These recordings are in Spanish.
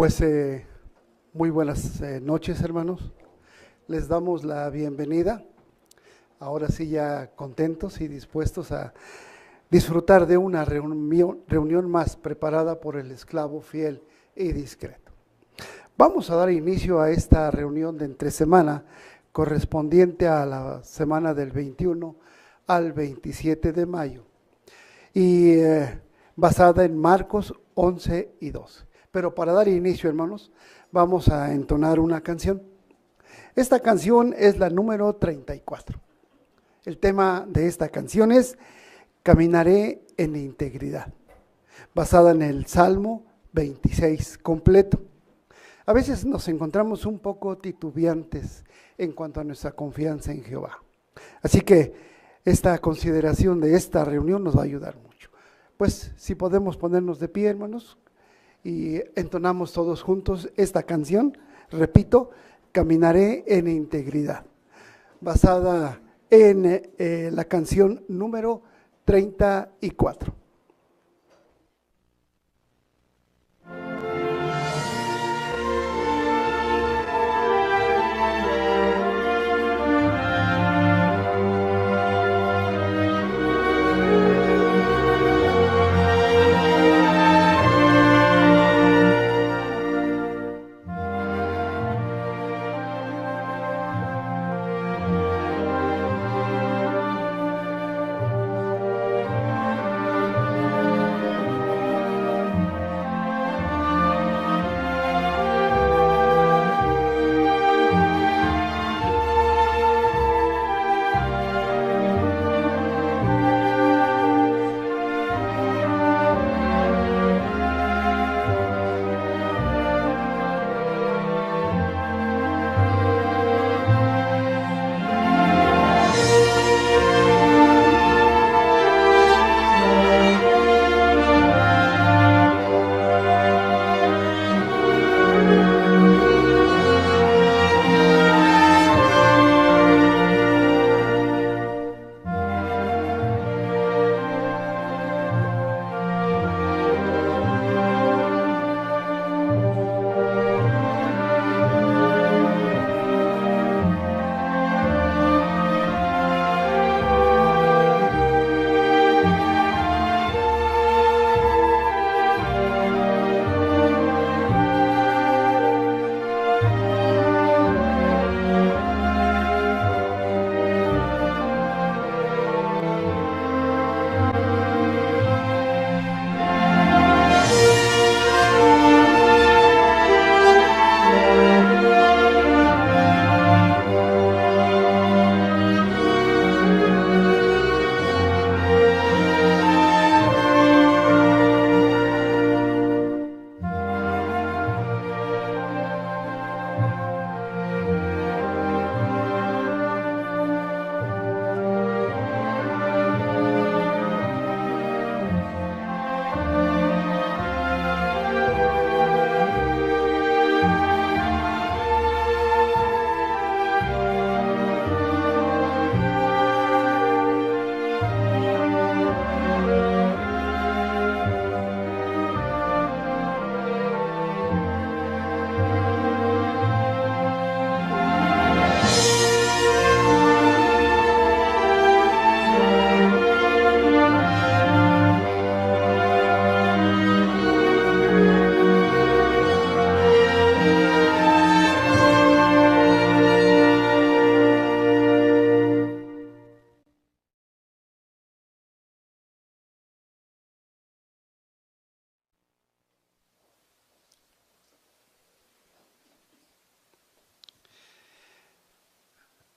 Pues muy buenas noches, hermanos. Les damos la bienvenida. Ahora sí, ya contentos y dispuestos a disfrutar de una reunión más preparada por el esclavo fiel y discreto. Vamos a dar inicio a esta reunión de entre semana correspondiente a la semana del 21 al 27 de mayo y basada en Marcos 11 y 12. Pero para dar inicio, hermanos, vamos a entonar una canción. Esta canción es la número 34. El tema de esta canción es Caminaré en integridad, basada en el Salmo 26 completo. A veces nos encontramos un poco titubeantes en cuanto a nuestra confianza en Jehová. Así que esta consideración de esta reunión nos va a ayudar mucho. Pues si podemos ponernos de pie, hermanos, y entonamos todos juntos esta canción, repito, Caminaré en integridad, basada en la canción número 34.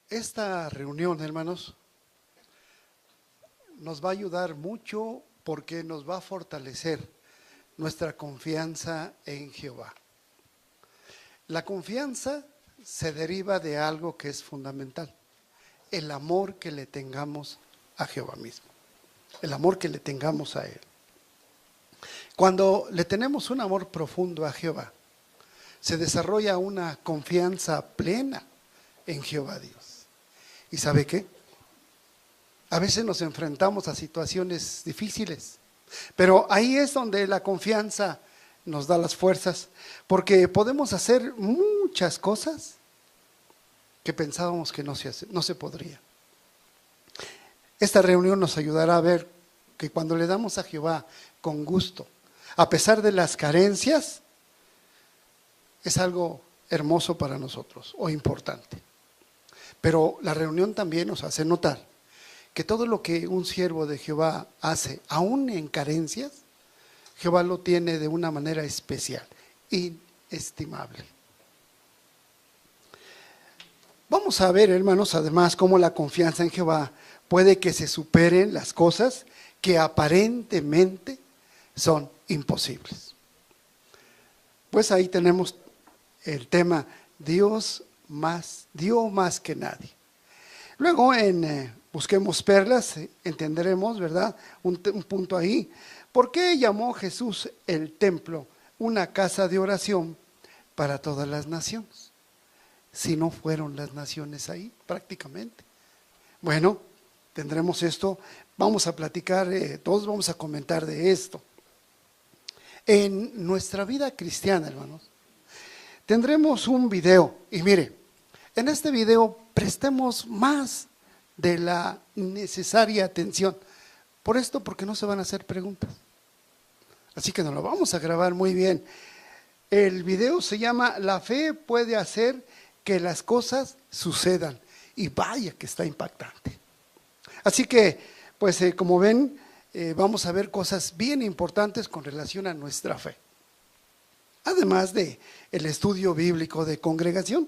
Esta reunión, hermanos, nos va a ayudar mucho porque nos va a fortalecer nuestra confianza en Jehová. La confianza se deriva de algo que es fundamental, el amor que le tengamos a Jehová mismo, el amor que le tengamos a Él. Cuando le tenemos un amor profundo a Jehová, se desarrolla una confianza plena en Jehová Dios. ¿Y sabe qué? A veces nos enfrentamos a situaciones difíciles, pero ahí es donde la confianza nos da las fuerzas, porque podemos hacer muchas cosas que pensábamos que no se podría. Esta reunión nos ayudará a ver que cuando le damos a Jehová con gusto, a pesar de las carencias, es algo hermoso para nosotros o importante. Pero la reunión también nos hace notar que todo lo que un siervo de Jehová hace, aún en carencias, Jehová lo tiene de una manera especial, inestimable. Vamos a ver, hermanos, además, cómo la confianza en Jehová puede que se superen las cosas que aparentemente son imposibles. Pues ahí tenemos el tema, Dios dio más que nadie. Luego en Busquemos Perlas entenderemos, ¿verdad? Un punto ahí. ¿Por qué llamó Jesús el templo una casa de oración para todas las naciones? Si no fueron las naciones ahí, prácticamente. Bueno, tendremos esto, vamos a platicar, todos vamos a comentar de esto. En nuestra vida cristiana, hermanos, tendremos un video, y mire, en este video prestemos más de la necesaria atención. Por esto, porque no se van a hacer preguntas. Así que nos lo vamos a grabar muy bien. El video se llama La fe puede hacer que las cosas sucedan. Y vaya que está impactante. Así que, pues como ven, vamos a ver cosas bien importantes con relación a nuestra fe. Además de el estudio bíblico de congregación.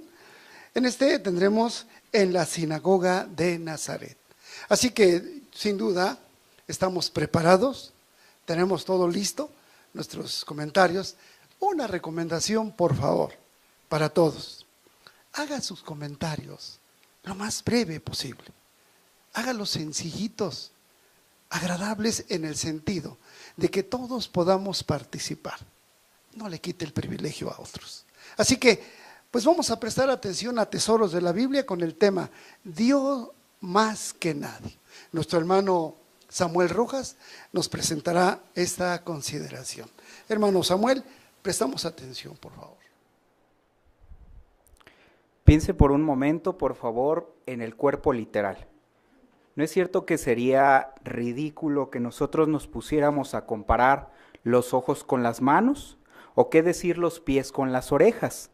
En este tendremos en la sinagoga de Nazaret. Así que, sin duda, estamos preparados, tenemos todo listo, nuestros comentarios. Una recomendación, por favor, para todos. Haga sus comentarios lo más breve posible. Hágalos sencillitos, agradables en el sentido de que todos podamos participar. No le quite el privilegio a otros. Así que, pues vamos a prestar atención a tesoros de la Biblia con el tema Dio más que nadie. Nuestro hermano Samuel Rojas nos presentará esta consideración. Hermano Samuel, prestamos atención, por favor. Piense por un momento, por favor, en el cuerpo literal. ¿No es cierto que sería ridículo que nosotros nos pusiéramos a comparar los ojos con las manos? ¿O qué decir los pies con las orejas?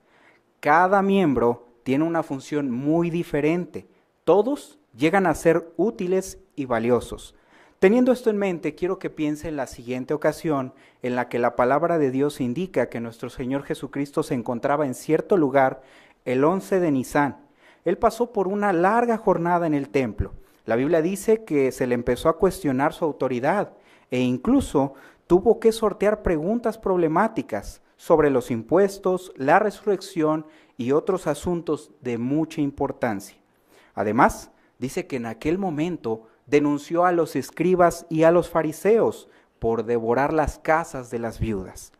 Cada miembro tiene una función muy diferente. Todos llegan a ser útiles y valiosos. Teniendo esto en mente, quiero que piense en la siguiente ocasión en la que la palabra de Dios indica que nuestro Señor Jesucristo se encontraba en cierto lugar el 11 de Nisán. Él pasó por una larga jornada en el templo. La Biblia dice que se le empezó a cuestionar su autoridad e incluso tuvo que sortear preguntas problemáticas sobre los impuestos, la resurrección y otros asuntos de mucha importancia. Además, dice que en aquel momento denunció a los escribas y a los fariseos por devorar las casas de las viudas.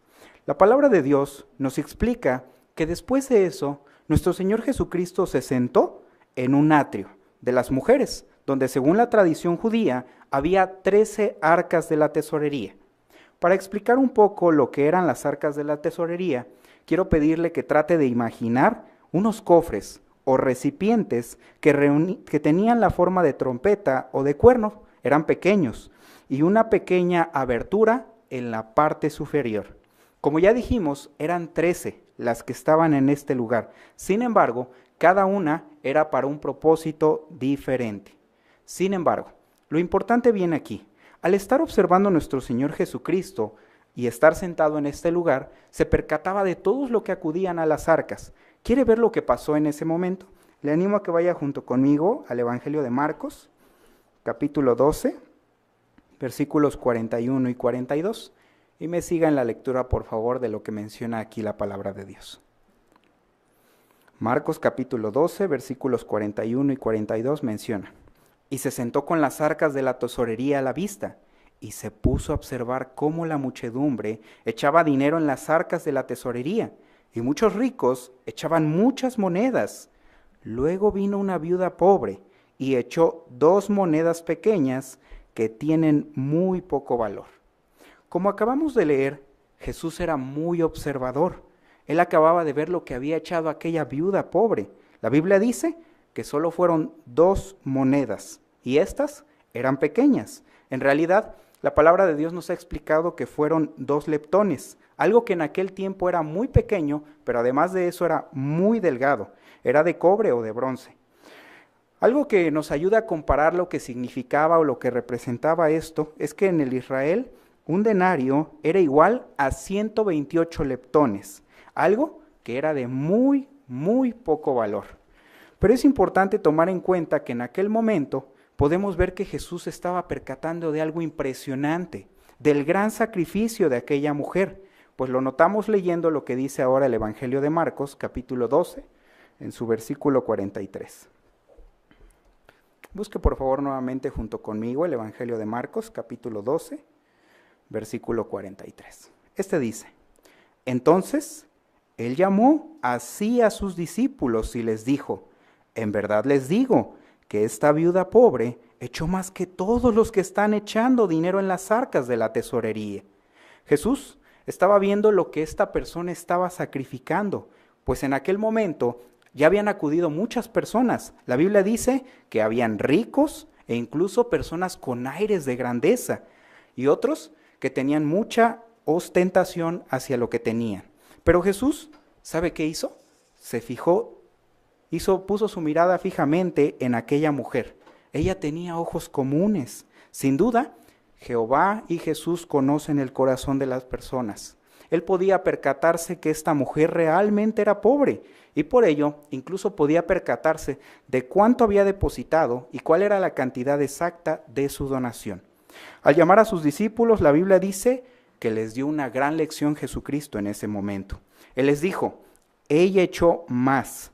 La palabra de Dios nos explica que después de eso, nuestro Señor Jesucristo se sentó en un atrio de las mujeres, donde según la tradición judía había 13 arcas de la tesorería. Para explicar un poco lo que eran las arcas de la tesorería, quiero pedirle que trate de imaginar unos cofres o recipientes que tenían la forma de trompeta o de cuerno, eran pequeños, y una pequeña abertura en la parte superior. Como ya dijimos, eran 13 las que estaban en este lugar. Sin embargo, cada una era para un propósito diferente. Sin embargo, lo importante viene aquí. Al estar observando a nuestro Señor Jesucristo y estar sentado en este lugar, se percataba de todos los que acudían a las arcas. ¿Quiere ver lo que pasó en ese momento? Le animo a que vaya junto conmigo al Evangelio de Marcos, capítulo 12, versículos 41 y 42, y me siga en la lectura, por favor, de lo que menciona aquí la palabra de Dios. Marcos capítulo 12, versículos 41 y 42 menciona: y se sentó con las arcas de la tesorería a la vista, y se puso a observar cómo la muchedumbre echaba dinero en las arcas de la tesorería, y muchos ricos echaban muchas monedas. Luego vino una viuda pobre, y echó 2 monedas pequeñas que tienen muy poco valor. Como acabamos de leer, Jesús era muy observador. Él acababa de ver lo que había echado aquella viuda pobre. La Biblia dice que solo fueron 2 monedas y estas eran pequeñas. En realidad, la palabra de Dios nos ha explicado que fueron 2 leptones, algo que en aquel tiempo era muy pequeño, pero además de eso era muy delgado, era de cobre o de bronce. Algo que nos ayuda a comparar lo que significaba o lo que representaba esto es que en el Israel un denario era igual a 128 leptones, algo que era de muy, muy poco valor. Pero es importante tomar en cuenta que en aquel momento podemos ver que Jesús estaba percatando de algo impresionante, del gran sacrificio de aquella mujer, pues lo notamos leyendo lo que dice ahora el Evangelio de Marcos, capítulo 12, en su versículo 43. Busque por favor nuevamente junto conmigo el Evangelio de Marcos, capítulo 12, versículo 43. Este dice: entonces él llamó así a sus discípulos y les dijo: en verdad les digo que esta viuda pobre echó más que todos los que están echando dinero en las arcas de la tesorería. Jesús estaba viendo lo que esta persona estaba sacrificando, pues en aquel momento ya habían acudido muchas personas. La Biblia dice que habían ricos e incluso personas con aires de grandeza y otros que tenían mucha ostentación hacia lo que tenían. Pero Jesús, ¿sabe qué hizo? Se fijó, puso su mirada fijamente en aquella mujer. Ella tenía ojos comunes. Sin duda, Jehová y Jesús conocen el corazón de las personas. Él podía percatarse que esta mujer realmente era pobre y por ello incluso podía percatarse de cuánto había depositado y cuál era la cantidad exacta de su donación. Al llamar a sus discípulos, la Biblia dice que les dio una gran lección Jesucristo en ese momento. Él les dijo: ella echó más.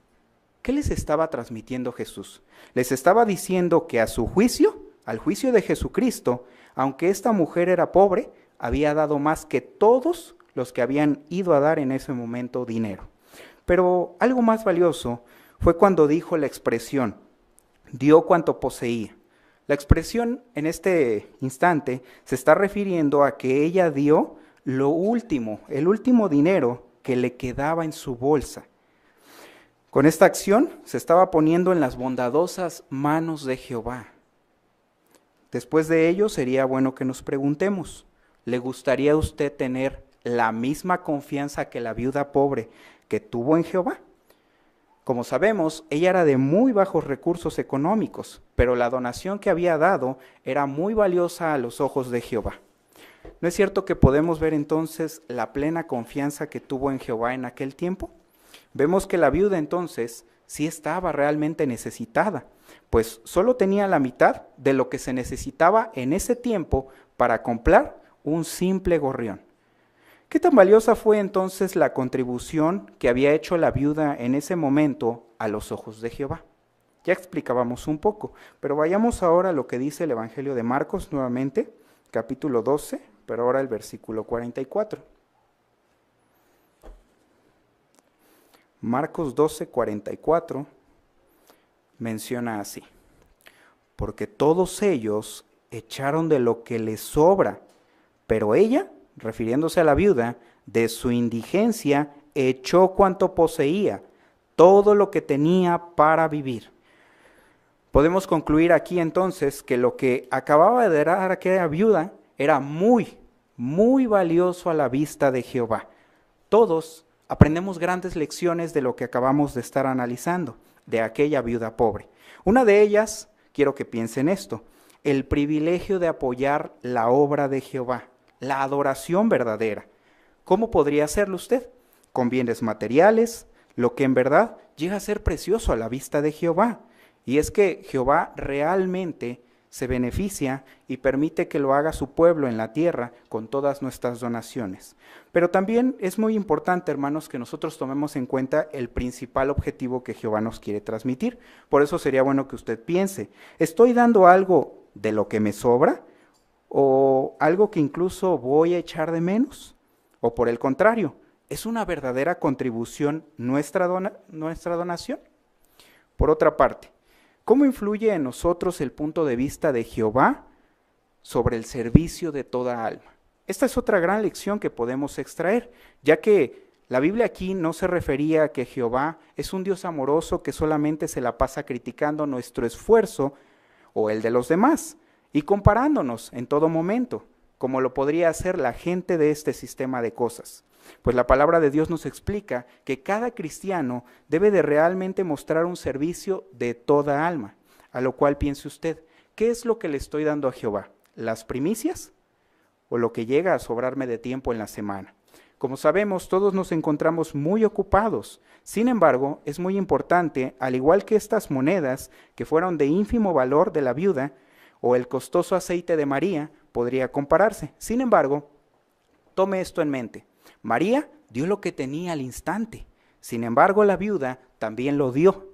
¿Qué les estaba transmitiendo Jesús? Les estaba diciendo que a su juicio, al juicio de Jesucristo, aunque esta mujer era pobre, había dado más que todos los que habían ido a dar en ese momento dinero. Pero algo más valioso fue cuando dijo la expresión: dio cuanto poseía. La expresión en este instante se está refiriendo a que ella dio lo último, el último dinero que le quedaba en su bolsa. Con esta acción se estaba poniendo en las bondadosas manos de Jehová. Después de ello sería bueno que nos preguntemos: ¿le gustaría a usted tener la misma confianza que la viuda pobre que tuvo en Jehová? Como sabemos, ella era de muy bajos recursos económicos, pero la donación que había dado era muy valiosa a los ojos de Jehová. ¿No es cierto que podemos ver entonces la plena confianza que tuvo en Jehová en aquel tiempo? Vemos que la viuda entonces sí estaba realmente necesitada, pues solo tenía la mitad de lo que se necesitaba en ese tiempo para comprar un simple gorrión. ¿Qué tan valiosa fue entonces la contribución que había hecho la viuda en ese momento a los ojos de Jehová? Ya explicábamos un poco, pero vayamos ahora a lo que dice el Evangelio de Marcos nuevamente, capítulo 12, pero ahora el versículo 44. Marcos 12, 44 menciona así: porque todos ellos echaron de lo que les sobra, pero ella, refiriéndose a la viuda, de su indigencia echó cuanto poseía, todo lo que tenía para vivir. Podemos concluir aquí entonces que lo que acababa de dar aquella viuda era muy, muy valioso a la vista de Jehová. Todos aprendemos grandes lecciones de lo que acabamos de estar analizando, de aquella viuda pobre. Una de ellas, quiero que piensen esto: el privilegio de apoyar la obra de Jehová, la adoración verdadera. ¿Cómo podría hacerlo usted? Con bienes materiales, lo que en verdad llega a ser precioso a la vista de Jehová. Y es que Jehová realmente se beneficia y permite que lo haga su pueblo en la tierra con todas nuestras donaciones. Pero también es muy importante, hermanos, que nosotros tomemos en cuenta el principal objetivo que Jehová nos quiere transmitir. Por eso sería bueno que usted piense: ¿estoy dando algo de lo que me sobra? ¿O algo que incluso voy a echar de menos? ¿O por el contrario, es una verdadera contribución nuestra donación? Por otra parte, ¿cómo influye en nosotros el punto de vista de Jehová sobre el servicio de toda alma? Esta es otra gran lección que podemos extraer, ya que la Biblia aquí no se refería a que Jehová es un Dios amoroso que solamente se la pasa criticando nuestro esfuerzo o el de los demás y comparándonos en todo momento, como lo podría hacer la gente de este sistema de cosas. Pues la palabra de Dios nos explica que cada cristiano debe de realmente mostrar un servicio de toda alma, a lo cual piense usted, ¿qué es lo que le estoy dando a Jehová? ¿Las primicias? ¿O lo que llega a sobrarme de tiempo en la semana? Como sabemos, todos nos encontramos muy ocupados. Sin embargo, es muy importante, al igual que estas monedas que fueron de ínfimo valor de la viuda, o el costoso aceite de María, podría compararse. Sin embargo, tome esto en mente. María dio lo que tenía al instante. Sin embargo, la viuda también lo dio.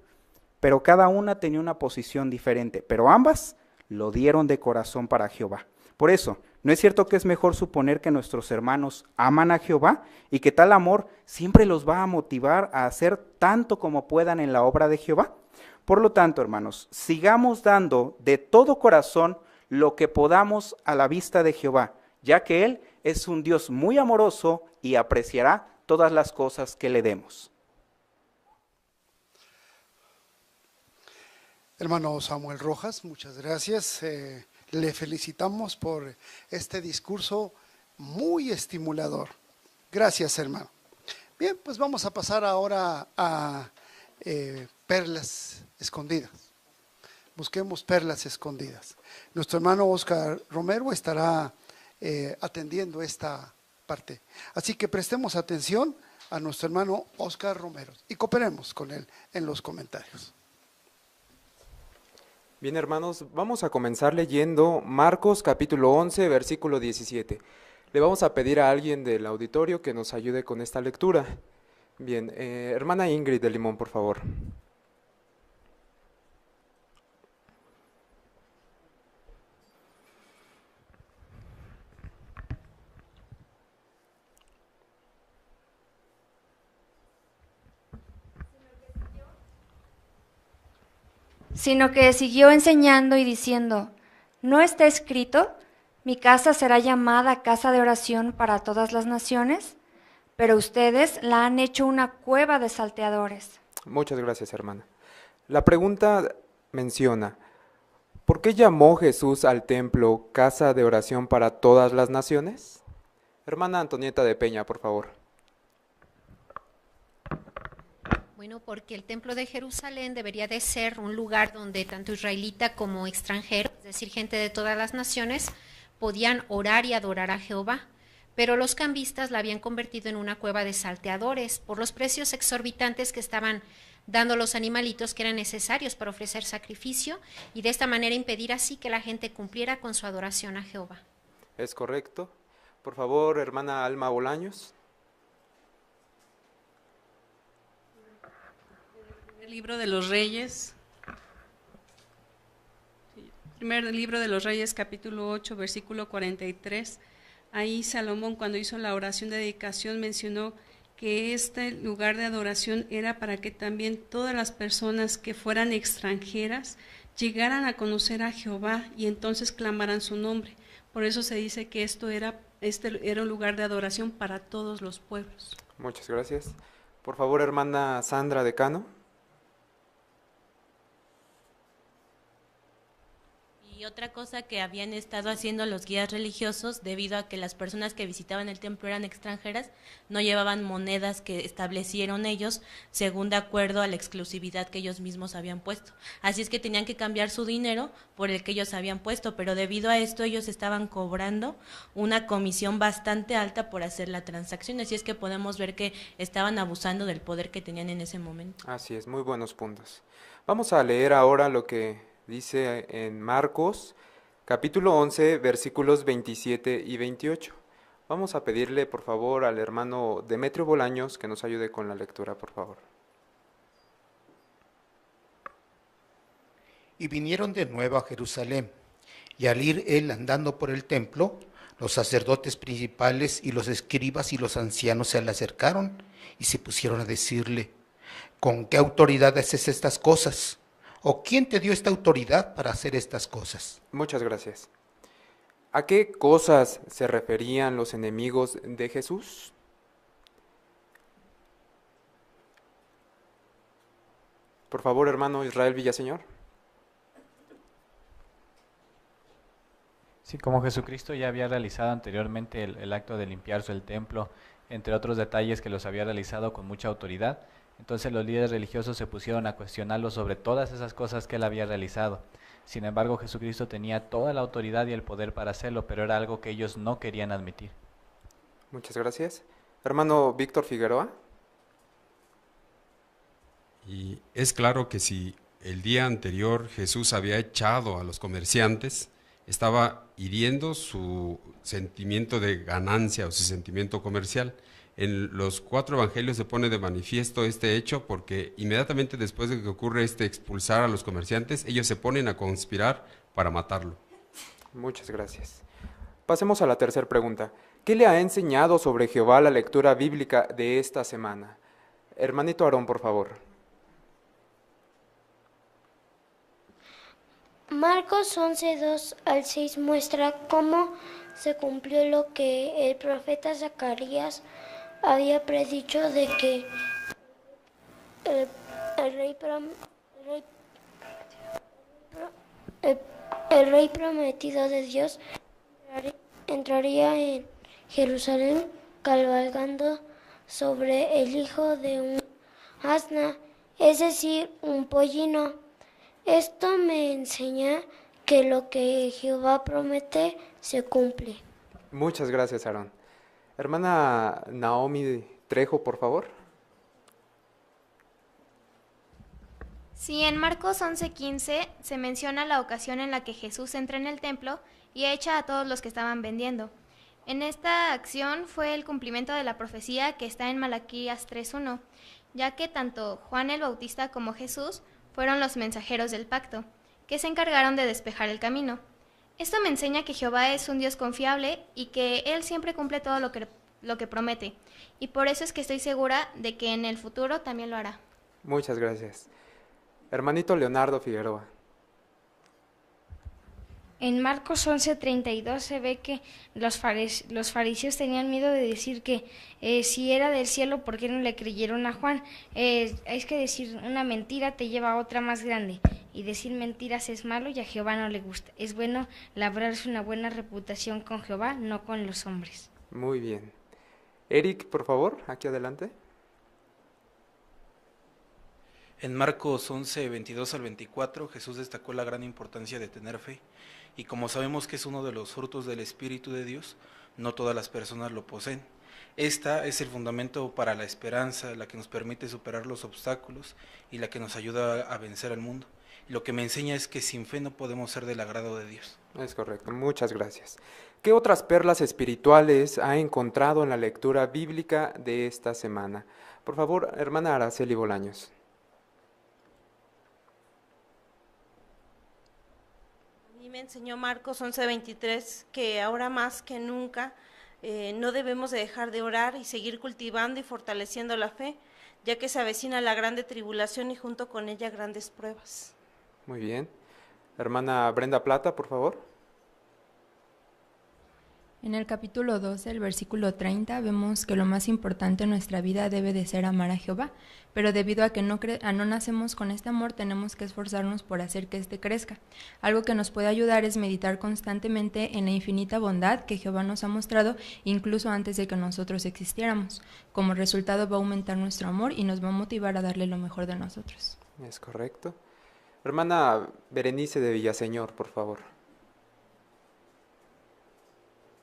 Pero cada una tenía una posición diferente. Pero ambas lo dieron de corazón para Jehová. Por eso, ¿no es cierto que es mejor suponer que nuestros hermanos aman a Jehová y que tal amor siempre los va a motivar a hacer tanto como puedan en la obra de Jehová? Por lo tanto, hermanos, sigamos dando de todo corazón lo que podamos a la vista de Jehová, ya que Él es un Dios muy amoroso y apreciará todas las cosas que le demos. Hermano Samuel Rojas, muchas gracias. Le felicitamos por este discurso muy estimulador. Gracias, hermano. Bien, pues vamos a pasar ahora a perlas escondidas. Busquemos perlas escondidas. Nuestro hermano Oscar Romero estará atendiendo esta parte. Así que prestemos atención a nuestro hermano Oscar Romero y cooperemos con él en los comentarios. Bien, hermanos, vamos a comenzar leyendo Marcos capítulo 11, versículo 17. Le vamos a pedir a alguien del auditorio que nos ayude con esta lectura. Bien, hermana Ingrid de Limón, por favor. Sino que siguió enseñando y diciendo, ¿no está escrito? Mi casa será llamada casa de oración para todas las naciones, pero ustedes la han hecho una cueva de salteadores. Muchas gracias, hermana. La pregunta menciona, ¿por qué llamó Jesús al templo casa de oración para todas las naciones? Hermana Antonieta de Peña, por favor. Bueno, porque el templo de Jerusalén debería de ser un lugar donde tanto israelita como extranjero, es decir, gente de todas las naciones, podían orar y adorar a Jehová. Pero los cambistas la habían convertido en una cueva de salteadores por los precios exorbitantes que estaban dando los animalitos que eran necesarios para ofrecer sacrificio y de esta manera impedir así que la gente cumpliera con su adoración a Jehová. Es correcto. Por favor, hermana Alma Bolaños. Libro de los Reyes, primer libro de los Reyes, capítulo 8, versículo 43. Ahí Salomón, cuando hizo la oración de dedicación, mencionó que este lugar de adoración era para que también todas las personas que fueran extranjeras llegaran a conocer a Jehová y entonces clamaran su nombre. Por eso se dice que este era un lugar de adoración para todos los pueblos. Muchas gracias. Por favor, hermana Sandra Decano. Y otra cosa que habían estado haciendo los guías religiosos, debido a que las personas que visitaban el templo eran extranjeras, no llevaban monedas que establecieron ellos según de acuerdo a la exclusividad que ellos mismos habían puesto. Así es que tenían que cambiar su dinero por el que ellos habían puesto, pero debido a esto ellos estaban cobrando una comisión bastante alta por hacer la transacción. Así es que podemos ver que estaban abusando del poder que tenían en ese momento. Así es, muy buenos puntos. Vamos a leer ahora lo que dice en Marcos, capítulo 11, versículos 27 y 28. Vamos a pedirle, por favor, al hermano Demetrio Bolaños que nos ayude con la lectura, por favor. Y vinieron de nuevo a Jerusalén, y al ir él andando por el templo, los sacerdotes principales y los escribas y los ancianos se le acercaron y se pusieron a decirle, ¿con qué autoridad haces estas cosas? ¿O quién te dio esta autoridad para hacer estas cosas? Muchas gracias. ¿A qué cosas se referían los enemigos de Jesús? Por favor, hermano Israel Villaseñor. Sí, como Jesucristo ya había realizado anteriormente el acto de limpiarse el templo, entre otros detalles que los había realizado con mucha autoridad, entonces los líderes religiosos se pusieron a cuestionarlo sobre todas esas cosas que él había realizado. Sin embargo, Jesucristo tenía toda la autoridad y el poder para hacerlo, pero era algo que ellos no querían admitir. Muchas gracias. Hermano Víctor Figueroa. Y es claro que si el día anterior Jesús había echado a los comerciantes, estaba hiriendo su sentimiento de ganancia o su sentimiento comercial. En los 4 evangelios se pone de manifiesto este hecho porque inmediatamente después de que ocurre expulsar a los comerciantes, ellos se ponen a conspirar para matarlo. Muchas gracias. Pasemos a la tercera pregunta. ¿Qué le ha enseñado sobre Jehová la lectura bíblica de esta semana? Hermanito Aarón, por favor. Marcos 11, 2 al 6 muestra cómo se cumplió lo que el profeta Zacarías había predicho de que el rey prometido de Dios entraría en Jerusalén cabalgando sobre el hijo de un asna, es decir, un pollino. Esto me enseña que lo que Jehová promete se cumple. Muchas gracias, Aarón. Hermana Naomi Trejo, por favor. Sí, en Marcos 11:15 se menciona la ocasión en la que Jesús entra en el templo y echa a todos los que estaban vendiendo. En esta acción fue el cumplimiento de la profecía que está en Malaquías 3:1, ya que tanto Juan el Bautista como Jesús fueron los mensajeros del pacto, que se encargaron de despejar el camino. Esto me enseña que Jehová es un Dios confiable y que Él siempre cumple todo lo que promete, y por eso es que estoy segura de que en el futuro también lo hará. Muchas gracias. Hermanito Leonardo Figueroa. En Marcos 11:32 se ve que los fariseos tenían miedo de decir que si era del cielo, ¿por qué no le creyeron a Juan? Es que decir una mentira te lleva a otra más grande, y decir mentiras es malo y a Jehová no le gusta. Es bueno labrarse una buena reputación con Jehová, no con los hombres. Muy bien. Eric, por favor, aquí adelante. En Marcos 11, 22 al 24, Jesús destacó la gran importancia de tener fe, y como sabemos que es uno de los frutos del Espíritu de Dios, no todas las personas lo poseen. Esta es el fundamento para la esperanza, la que nos permite superar los obstáculos y la que nos ayuda a vencer al mundo. Y lo que me enseña es que sin fe no podemos ser del agrado de Dios. Es correcto, muchas gracias. ¿Qué otras perlas espirituales ha encontrado en la lectura bíblica de esta semana? Por favor, hermana Araceli Bolaños. Me enseñó Marcos 11:23 que ahora más que nunca no debemos de dejar de orar y seguir cultivando y fortaleciendo la fe, ya que se avecina la grande tribulación y junto con ella grandes pruebas. Muy bien. Hermana Brenda Plata, por favor. En el capítulo 12, el versículo 30, vemos que lo más importante en nuestra vida debe de ser amar a Jehová, pero debido a que no nacemos con este amor, tenemos que esforzarnos por hacer que éste crezca. Algo que nos puede ayudar es meditar constantemente en la infinita bondad que Jehová nos ha mostrado, incluso antes de que nosotros existiéramos. Como resultado va a aumentar nuestro amor y nos va a motivar a darle lo mejor de nosotros. Es correcto. Hermana Berenice de Villaseñor, por favor.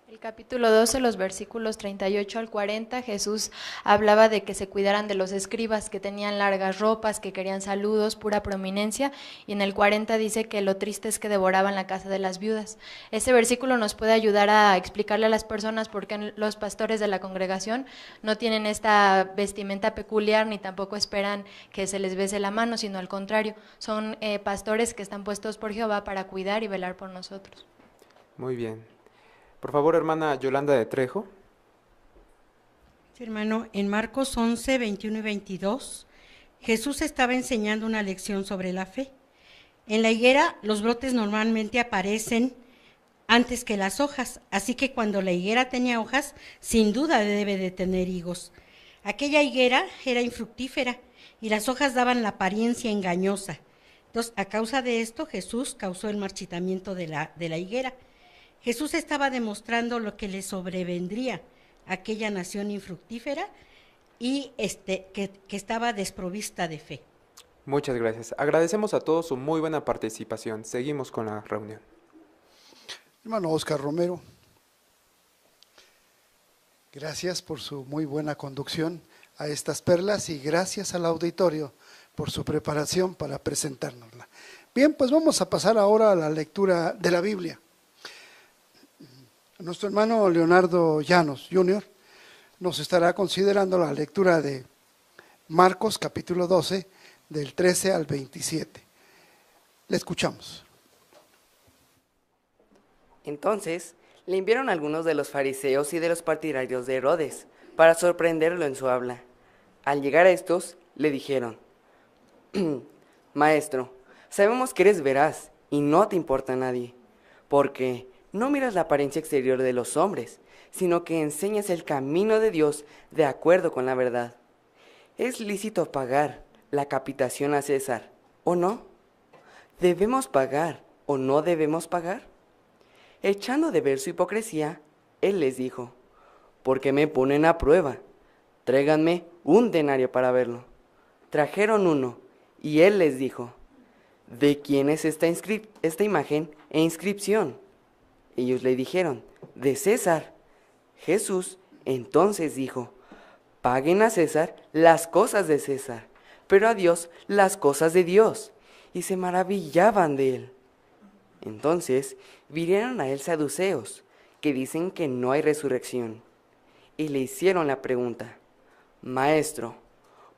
El capítulo 12, los versículos 38 al 40, Jesús hablaba de que se cuidaran de los escribas que tenían largas ropas, que querían saludos, pura prominencia, y en el 40 dice que lo triste es que devoraban la casa de las viudas. Este versículo nos puede ayudar a explicarle a las personas por qué los pastores de la congregación no tienen esta vestimenta peculiar ni tampoco esperan que se les bese la mano, sino al contrario, son pastores que están puestos por Jehová para cuidar y velar por nosotros. Muy bien. Por favor, hermana Yolanda de Trejo. Sí, hermano, en Marcos 11, 21 y 22, Jesús estaba enseñando una lección sobre la fe. En la higuera, los brotes normalmente aparecen antes que las hojas, así que cuando la higuera tenía hojas, sin duda debe de tener higos. Aquella higuera era infructífera y las hojas daban la apariencia engañosa. Entonces, a causa de esto, Jesús causó el marchitamiento de la higuera. Jesús estaba demostrando lo que le sobrevendría a aquella nación infructífera y que estaba desprovista de fe. Muchas gracias. Agradecemos a todos su muy buena participación. Seguimos con la reunión. Hermano Oscar Romero, gracias por su muy buena conducción a estas perlas y gracias al auditorio por su preparación para presentárnosla. Bien, pues vamos a pasar ahora a la lectura de la Biblia. Nuestro hermano Leonardo Llanos Jr. nos estará considerando la lectura de Marcos capítulo 12, del 13 al 27. Le escuchamos. Entonces le enviaron algunos de los fariseos y de los partidarios de Herodes para sorprenderlo en su habla. Al llegar a estos, le dijeron: Maestro, sabemos que eres veraz y no te importa a nadie, porque no miras la apariencia exterior de los hombres, sino que enseñas el camino de Dios de acuerdo con la verdad. ¿Es lícito pagar la capitación a César o no? ¿Debemos pagar o no debemos pagar? Echando de ver su hipocresía, él les dijo: ¿por qué me ponen a prueba? Tráiganme un denario para verlo. Trajeron uno, y él les dijo: ¿de quién es esta imagen e inscripción? Ellos le dijeron: de César. Jesús entonces dijo: paguen a César las cosas de César, pero a Dios las cosas de Dios. Y se maravillaban de él. Entonces vinieron a él saduceos, que dicen que no hay resurrección, y le hicieron la pregunta: Maestro,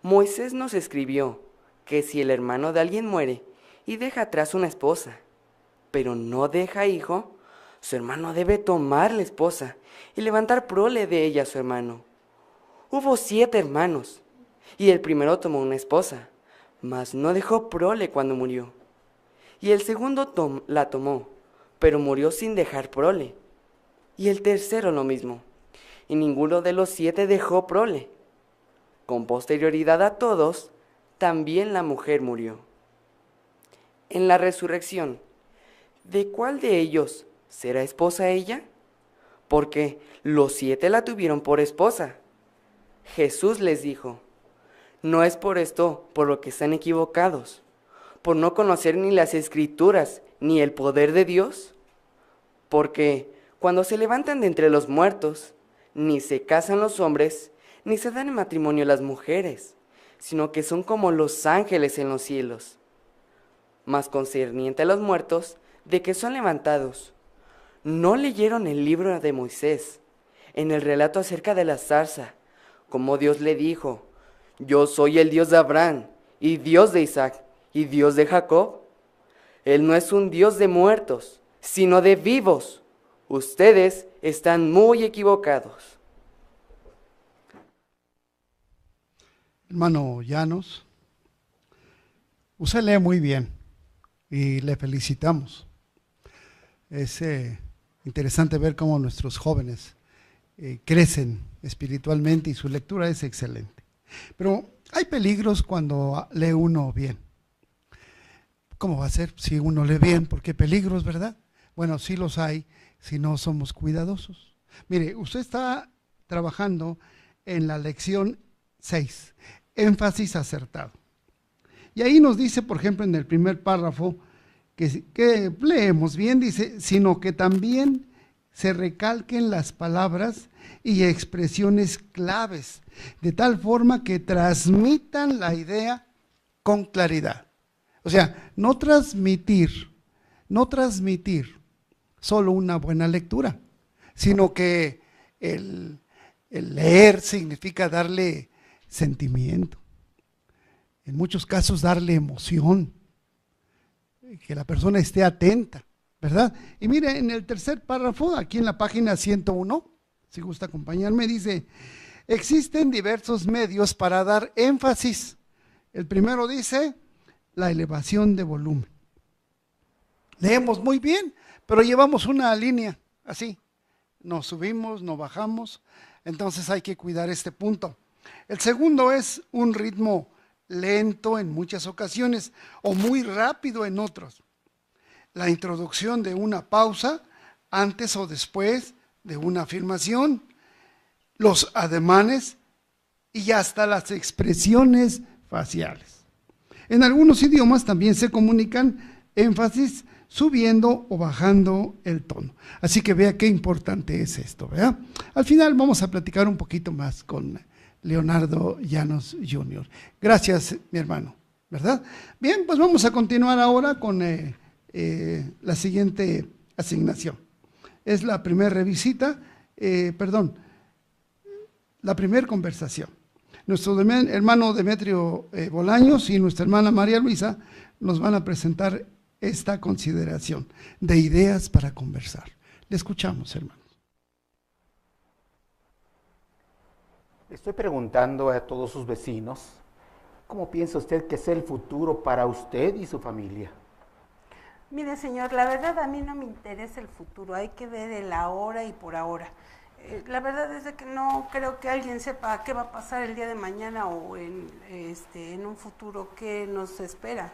Moisés nos escribió que si el hermano de alguien muere y deja atrás una esposa, pero no deja hijo, su hermano debe tomar la esposa y levantar prole de ella a su hermano. Hubo 7 hermanos, y el primero tomó una esposa, mas no dejó prole cuando murió. Y el segundo la tomó, pero murió sin dejar prole. Y el tercero lo mismo, y ninguno de los 7 dejó prole. Con posterioridad a todos, también la mujer murió. En la resurrección, ¿de cuál de ellos será esposa ella? Porque los 7 la tuvieron por esposa. Jesús les dijo: no es por esto por lo que están equivocados, por no conocer ni las Escrituras ni el poder de Dios. Porque cuando se levantan de entre los muertos, ni se casan los hombres, ni se dan en matrimonio las mujeres, sino que son como los ángeles en los cielos. Mas concerniente a los muertos, de que son levantados, ¿no leyeron el libro de Moisés, en el relato acerca de la zarza, como Dios le dijo: yo soy el Dios de Abraham, y Dios de Isaac, y Dios de Jacob? Él no es un Dios de muertos, sino de vivos. Ustedes están muy equivocados. Hermano Llanos, usted lee muy bien y le felicitamos. Es interesante ver cómo nuestros jóvenes crecen espiritualmente y su lectura es excelente. Pero hay peligros cuando lee uno bien. ¿Cómo va a ser si uno lee bien? ¿Por qué peligros, verdad? Bueno, sí los hay si no somos cuidadosos. Mire, usted está trabajando en la lección 6, énfasis acertado. Y ahí nos dice, por ejemplo, en el primer párrafo, que leemos bien, dice, sino que también se recalquen las palabras y expresiones claves, de tal forma que transmitan la idea con claridad. O sea, no transmitir solo una buena lectura, sino que el leer significa darle sentimiento, en muchos casos darle emoción, que la persona esté atenta, ¿verdad? Y mire, en el tercer párrafo, aquí en la página 101, si gusta acompañarme, dice: existen diversos medios para dar énfasis. El primero dice: la elevación de volumen. Leemos muy bien, pero llevamos una línea así, no subimos, no bajamos, entonces hay que cuidar este punto. El segundo es un ritmo lento en muchas ocasiones o muy rápido en otros. La introducción de una pausa antes o después de una afirmación, los ademanes y hasta las expresiones faciales. En algunos idiomas también se comunican énfasis subiendo o bajando el tono. Así que vea qué importante es esto, ¿verdad? Al final vamos a platicar un poquito más con Leonardo Llanos Jr. Gracias, mi hermano, ¿verdad? Bien, pues vamos a continuar ahora con la siguiente asignación. Es la primera revisita, la primera conversación. Nuestro hermano Demetrio Bolaños y nuestra hermana María Luisa nos van a presentar esta consideración de ideas para conversar. Le escuchamos, hermanos. Estoy preguntando a todos sus vecinos, ¿cómo piensa usted que es el futuro para usted y su familia? Mire, señor, la verdad a mí no me interesa el futuro, hay que ver el ahora y por ahora. La verdad es de que no creo que alguien sepa qué va a pasar el día de mañana o en un futuro que nos espera.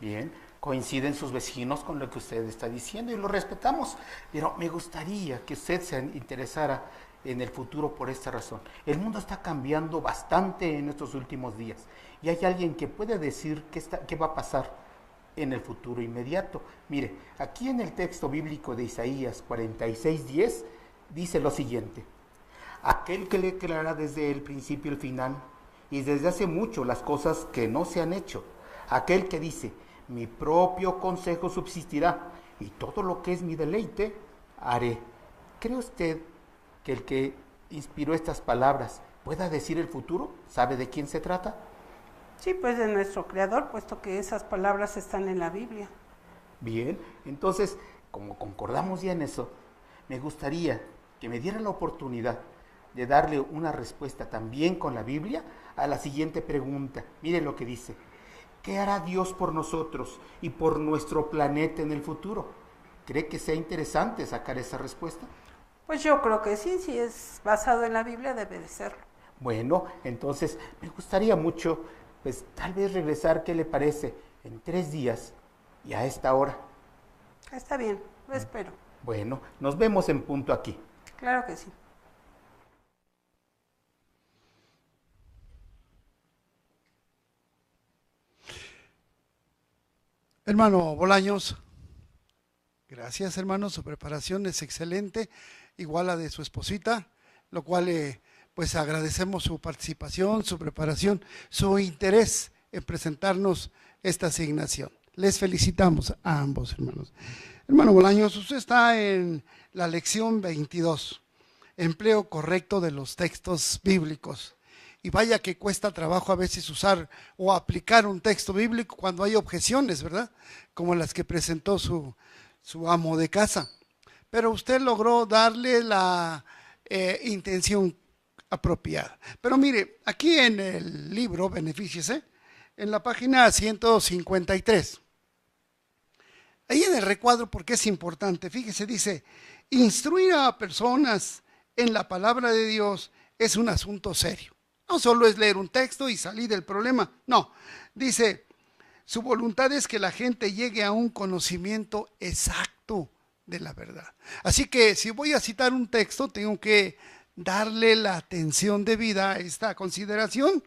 Bien, coinciden sus vecinos con lo que usted está diciendo y lo respetamos, pero me gustaría que usted se interesara en el futuro por esta razón. El mundo está cambiando bastante en estos últimos días y hay alguien que puede decir qué va a pasar en el futuro inmediato. Mire, aquí en el texto bíblico de Isaías 46:10 dice lo siguiente: aquel que le creará desde el principio el final y desde hace mucho las cosas que no se han hecho, aquel que dice, mi propio consejo subsistirá y todo lo que es mi deleite haré. ¿Cree usted que el que inspiró estas palabras pueda decir el futuro? ¿Sabe de quién se trata? Sí, pues de nuestro Creador, puesto que esas palabras están en la Biblia. Bien, entonces, como concordamos ya en eso, me gustaría que me diera la oportunidad de darle una respuesta también con la Biblia a la siguiente pregunta. Mire lo que dice: ¿qué hará Dios por nosotros y por nuestro planeta en el futuro? ¿Cree que sea interesante sacar esa respuesta? Pues yo creo que sí, si es basado en la Biblia debe de serlo. Bueno, entonces me gustaría mucho, pues tal vez regresar, ¿qué le parece? En 3 días y a esta hora. Está bien, lo espero. Bueno, nos vemos en punto aquí. Claro que sí. Hermano Bolaños, gracias, hermano, su preparación es excelente, igual a la de su esposita, lo cual pues agradecemos su participación, su preparación, su interés en presentarnos esta asignación. Les felicitamos a ambos, hermanos. Hermano Bolaños, usted está en la lección 22, empleo correcto de los textos bíblicos. Y vaya que cuesta trabajo a veces usar o aplicar un texto bíblico cuando hay objeciones, ¿verdad? Como las que presentó su amo de casa. Pero usted logró darle la intención apropiada. Pero mire, aquí en el libro, benefíciese, en la página 153, ahí en el recuadro, porque es importante, fíjese, dice, instruir a personas en la palabra de Dios es un asunto serio. No solo es leer un texto y salir del problema, no. Dice, su voluntad es que la gente llegue a un conocimiento exacto de la verdad. Así que si voy a citar un texto, tengo que darle la atención debida a esta consideración,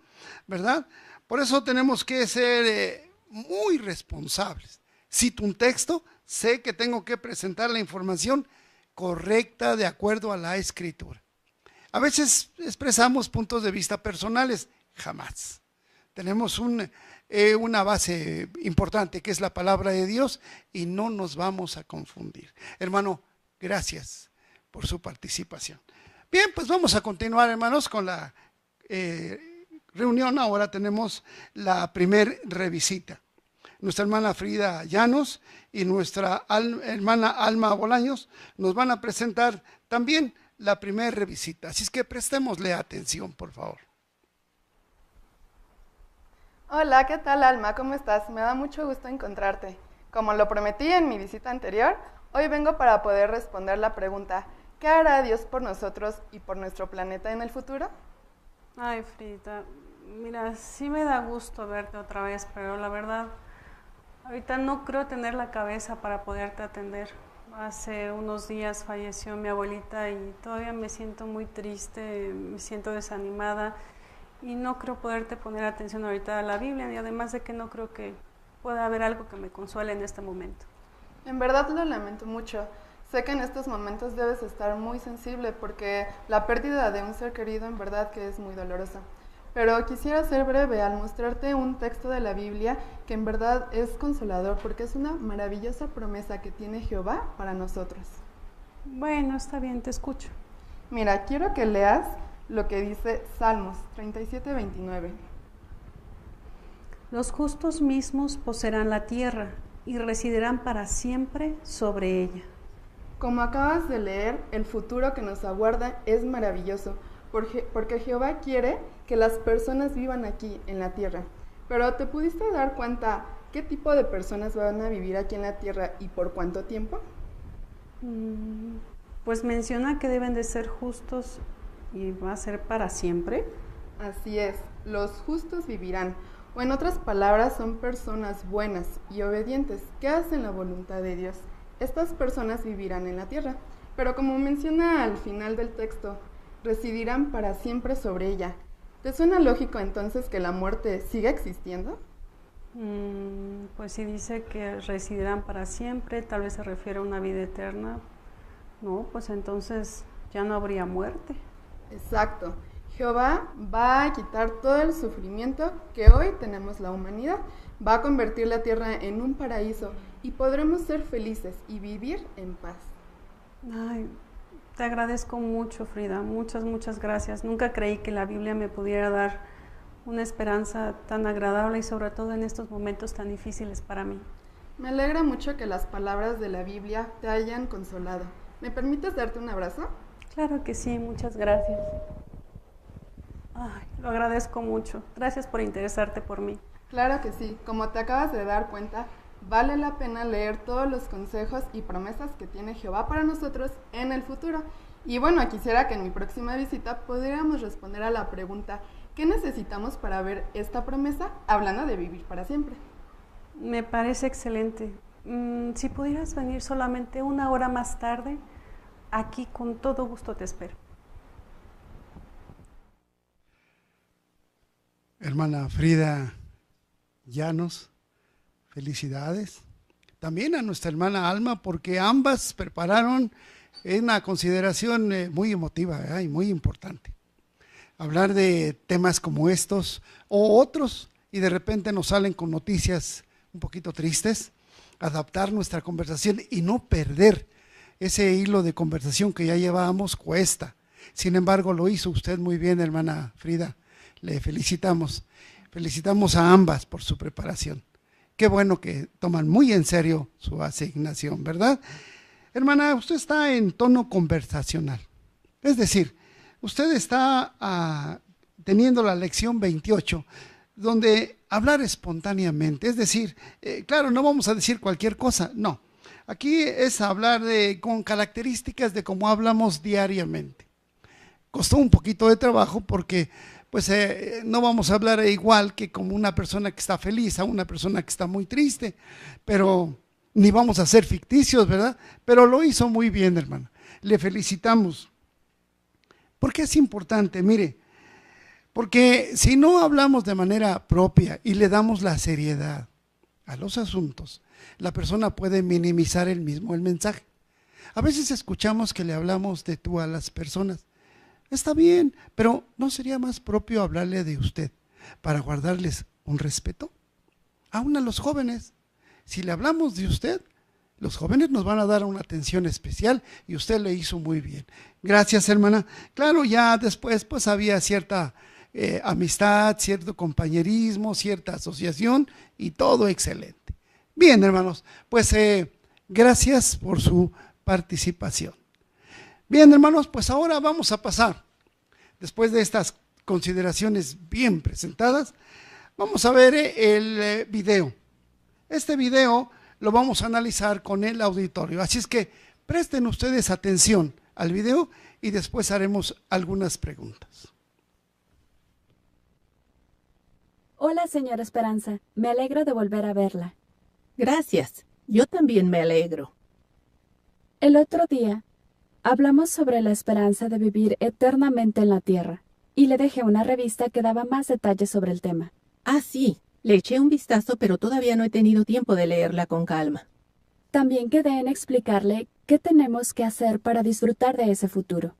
¿verdad? Por eso tenemos que ser muy responsables. Cito un texto, sé que tengo que presentar la información correcta de acuerdo a la Escritura. A veces expresamos puntos de vista personales, jamás. Tenemos una base importante que es la palabra de Dios y no nos vamos a confundir. Hermano, gracias por su participación. Bien, pues vamos a continuar, hermanos, con la reunión. Ahora tenemos la primer revisita. Nuestra hermana Frida Llanos y nuestra hermana Alma Bolaños nos van a presentar también la primera revisita. Así es que prestémosle atención, por favor. Hola, ¿qué tal, Alma? ¿Cómo estás? Me da mucho gusto encontrarte. Como lo prometí en mi visita anterior, Hoy vengo para poder responder la pregunta, ¿qué hará Dios por nosotros y por nuestro planeta en el futuro? Ay, Frida, mira, sí me da gusto verte otra vez, pero la verdad, ahorita no creo tener la cabeza para poderte atender. Hace unos días falleció mi abuelita y todavía me siento muy triste, me siento desanimada y no creo poderte poner atención ahorita a la Biblia, y además de que no creo que pueda haber algo que me consuele en este momento. En verdad lo lamento mucho. Sé que en estos momentos debes estar muy sensible porque la pérdida de un ser querido en verdad que es muy dolorosa. Pero quisiera ser breve al mostrarte un texto de la Biblia que en verdad es consolador porque es una maravillosa promesa que tiene Jehová para nosotros. Bueno, está bien, te escucho. Mira, quiero que leas lo que dice Salmos 37:29. Los justos mismos poseerán la tierra y residirán para siempre sobre ella. Como acabas de leer, el futuro que nos aguarda es maravilloso, porque Jehová quiere que las personas vivan aquí en la tierra. Pero ¿te pudiste dar cuenta qué tipo de personas van a vivir aquí en la tierra y por cuánto tiempo? Pues menciona que deben de ser justos y va a ser para siempre. Así es, los justos vivirán, o en otras palabras son personas buenas y obedientes que hacen la voluntad de Dios. Estas personas vivirán en la tierra, pero como menciona al final del texto, residirán para siempre sobre ella. ¿Te suena lógico entonces que la muerte siga existiendo? Pues si dice que residirán para siempre, tal vez se refiere a una vida eterna. No, pues entonces ya no habría muerte. Exacto. Jehová va a quitar todo el sufrimiento que hoy tenemos la humanidad, va a convertir la tierra en un paraíso y podremos ser felices y vivir en paz. Ay, te agradezco mucho, Frida, muchas gracias. Nunca creí que la Biblia me pudiera dar una esperanza tan agradable y sobre todo en estos momentos tan difíciles para mí. Me alegra mucho que las palabras de la Biblia te hayan consolado. ¿Me permites darte un abrazo? Claro que sí, muchas gracias. Ay, lo agradezco mucho. Gracias por interesarte por mí. Claro que sí. Como te acabas de dar cuenta, vale la pena leer todos los consejos y promesas que tiene Jehová para nosotros en el futuro. Y bueno, quisiera que en mi próxima visita pudiéramos responder a la pregunta, ¿qué necesitamos para ver esta promesa? Hablando de vivir para siempre. Me parece excelente. Si pudieras venir solamente una hora más tarde, aquí con todo gusto te espero. Hermana Frida Llanos, felicidades. También a nuestra hermana Alma, porque ambas prepararon una consideración muy emotiva y muy importante. Hablar de temas como estos o otros y de repente nos salen con noticias un poquito tristes, adaptar nuestra conversación y no perder ese hilo de conversación que ya llevábamos cuesta. Sin embargo, lo hizo usted muy bien, hermana Frida. Le felicitamos. Felicitamos a ambas por su preparación. Qué bueno que toman muy en serio su asignación, ¿verdad? Hermana, usted está en tono conversacional. Es decir, usted está teniendo la lección 28, donde hablar espontáneamente. Es decir, claro, no vamos a decir cualquier cosa, no. Aquí es hablar con características de cómo hablamos diariamente. Costó un poquito de trabajo porque pues no vamos a hablar igual que como una persona que está feliz a una persona que está muy triste, pero ni vamos a ser ficticios, ¿verdad? Pero lo hizo muy bien, hermana. Le felicitamos. ¿Por qué es importante? Mire, porque si no hablamos de manera propia y le damos la seriedad a los asuntos, la persona puede minimizar el mensaje. A veces escuchamos que le hablamos de tú a las personas. Está bien, pero ¿no sería más propio hablarle de usted para guardarles un respeto? Aún a los jóvenes, si le hablamos de usted, los jóvenes nos van a dar una atención especial y usted le hizo muy bien. Gracias, hermana. Claro, ya después pues había cierta amistad, cierto compañerismo, cierta asociación y todo excelente. Bien, hermanos, pues gracias por su participación. Bien, hermanos, pues ahora vamos a pasar, después de estas consideraciones bien presentadas, vamos a ver el video. Este video lo vamos a analizar con el auditorio. Así es que presten ustedes atención al video y después haremos algunas preguntas. Hola, señora Esperanza. Me alegro de volver a verla. Gracias. Yo también me alegro. El otro día hablamos sobre la esperanza de vivir eternamente en la tierra y le dejé una revista que daba más detalles sobre el tema. Ah, sí. Le eché un vistazo, pero todavía no he tenido tiempo de leerla con calma. También quedé en explicarle qué tenemos que hacer para disfrutar de ese futuro.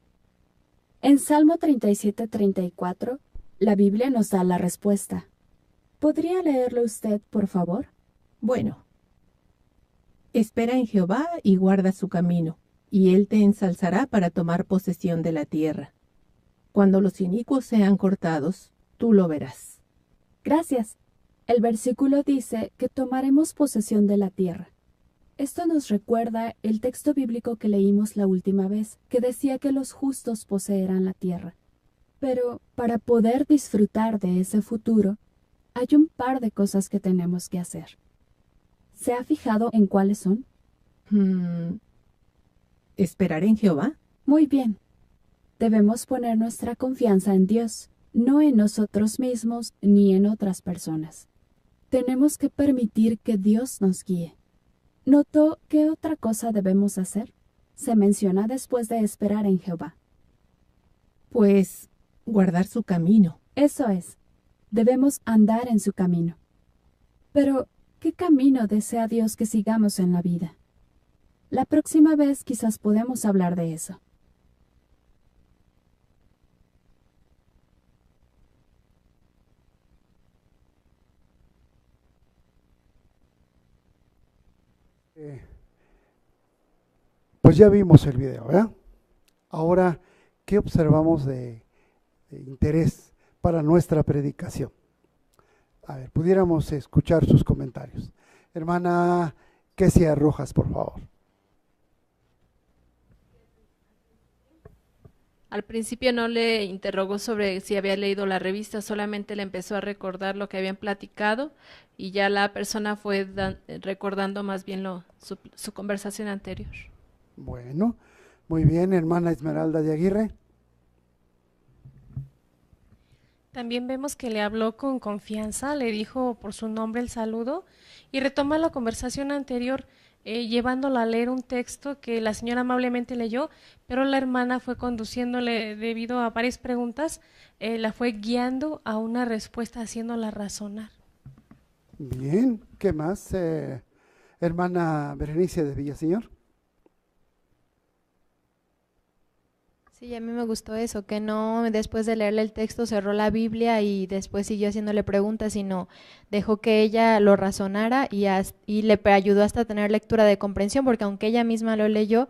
En Salmo 37:34, la Biblia nos da la respuesta. ¿Podría leerlo usted, por favor? Bueno. Espera en Jehová y guarda su camino, y él te ensalzará para tomar posesión de la tierra. Cuando los inicuos sean cortados, tú lo verás. Gracias. El versículo dice que tomaremos posesión de la tierra. Esto nos recuerda el texto bíblico que leímos la última vez, que decía que los justos poseerán la tierra. Pero para poder disfrutar de ese futuro, hay un par de cosas que tenemos que hacer. ¿Se ha fijado en cuáles son? ¿Esperar en Jehová? Muy bien. Debemos poner nuestra confianza en Dios, no en nosotros mismos ni en otras personas. Tenemos que permitir que Dios nos guíe. ¿Notó qué otra cosa debemos hacer? Se menciona después de esperar en Jehová. Pues guardar su camino. Eso es. Debemos andar en su camino. Pero, ¿qué camino desea Dios que sigamos en la vida? La próxima vez quizás podemos hablar de eso. Pues ya vimos el video, ¿verdad? Ahora, ¿qué observamos de interés para nuestra predicación? A ver, pudiéramos escuchar sus comentarios. Hermana Kesia Rojas, por favor. Al principio no le interrogó sobre si había leído la revista, solamente le empezó a recordar lo que habían platicado y ya la persona fue recordando más bien su conversación anterior. Bueno, muy bien, hermana Esmeralda de Aguirre. También vemos que le habló con confianza, le dijo por su nombre el saludo y retoma la conversación anterior, llevándola a leer un texto que la señora amablemente leyó, pero la hermana fue conduciéndole debido a varias preguntas, la fue guiando a una respuesta, haciéndola razonar. Bien, ¿qué más? Hermana Berenice de Villaseñor. Sí, a mí me gustó eso, que no después de leerle el texto cerró la Biblia y después siguió haciéndole preguntas, sino dejó que ella lo razonara y le ayudó hasta a tener lectura de comprensión, porque aunque ella misma lo leyó,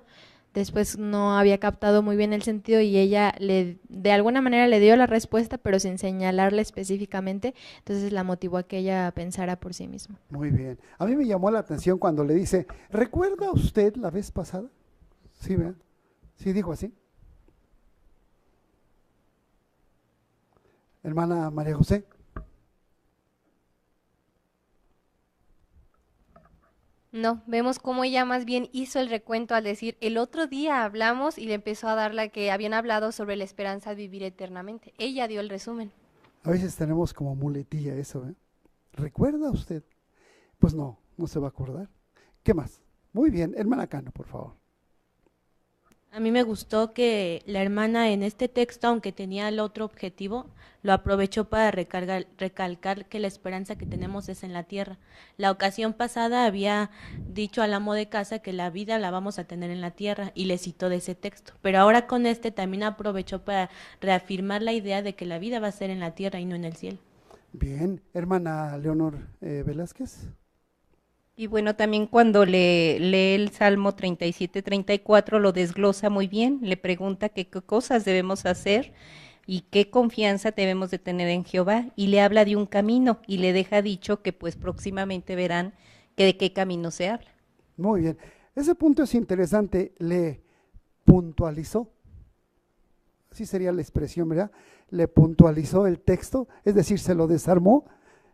después no había captado muy bien el sentido y ella de alguna manera le dio la respuesta, pero sin señalarle específicamente, entonces la motivó a que ella pensara por sí misma. Muy bien. A mí me llamó la atención cuando le dice, ¿recuerda usted la vez pasada? Sí, ¿verdad? Sí, dijo así. Hermana María José. No, vemos cómo ella más bien hizo el recuento al decir, el otro día hablamos y le empezó a dar la que habían hablado sobre la esperanza de vivir eternamente. Ella dio el resumen. A veces tenemos como muletilla eso, ¿eh? ¿Recuerda usted? Pues no se va a acordar. ¿Qué más? Muy bien, hermana Cano, por favor. A mí me gustó que la hermana en este texto, aunque tenía el otro objetivo, lo aprovechó para recalcar que la esperanza que tenemos es en la tierra. La ocasión pasada había dicho al amo de casa que la vida la vamos a tener en la tierra y le citó de ese texto. Pero ahora con este también aprovechó para reafirmar la idea de que la vida va a ser en la tierra y no en el cielo. Bien, hermana Leonor Velázquez. Y bueno, también cuando lee el Salmo 37-34 lo desglosa muy bien, le pregunta qué cosas debemos hacer y qué confianza debemos de tener en Jehová, y le habla de un camino y le deja dicho que pues próximamente verán que de qué camino se habla. Muy bien, ese punto es interesante, le puntualizó, así sería la expresión, ¿verdad? Le puntualizó el texto, es decir, se lo desarmó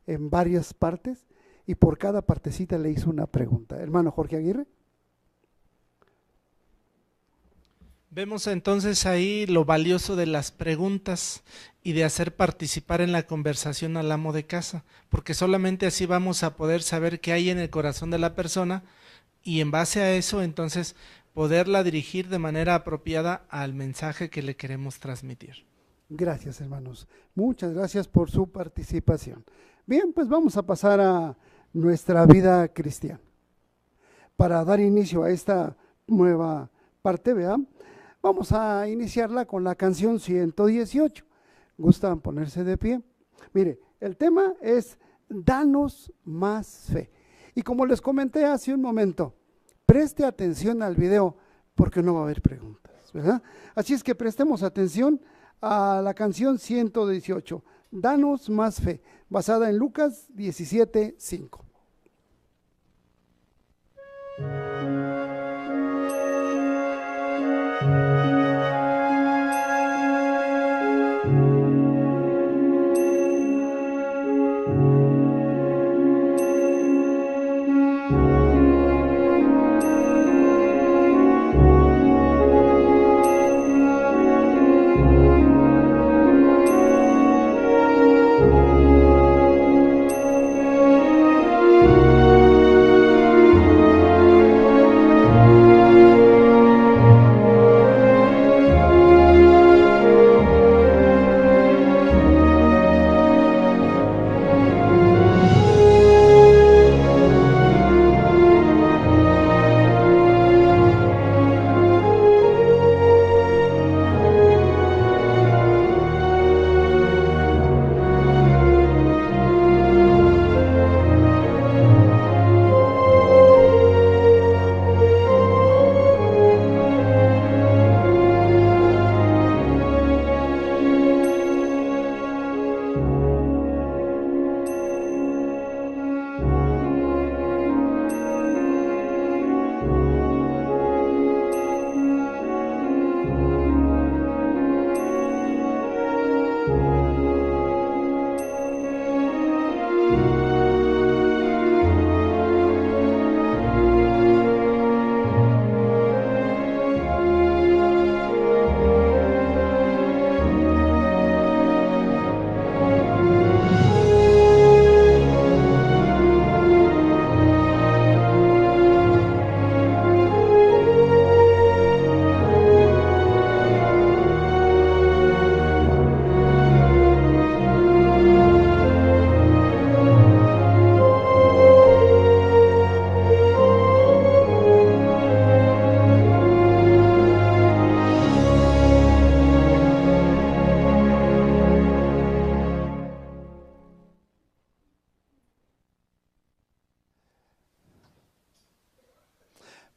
en varias partes y por cada partecita le hizo una pregunta. Hermano Jorge Aguirre. Vemos entonces ahí lo valioso de las preguntas y de hacer participar en la conversación al amo de casa, porque solamente así vamos a poder saber qué hay en el corazón de la persona y en base a eso entonces poderla dirigir de manera apropiada al mensaje que le queremos transmitir. Gracias, hermanos. Muchas gracias por su participación. Bien, pues vamos a pasar a nuestra vida cristiana. Para dar inicio a esta nueva parte, vean, vamos a iniciarla con la canción 118. ¿Gustan ponerse de pie? Mire, el tema es Danos más fe. Y como les comenté hace un momento, preste atención al video porque no va a haber preguntas, ¿verdad? Así es que prestemos atención a la canción 118, Danos más fe, basada en Lucas 17:5.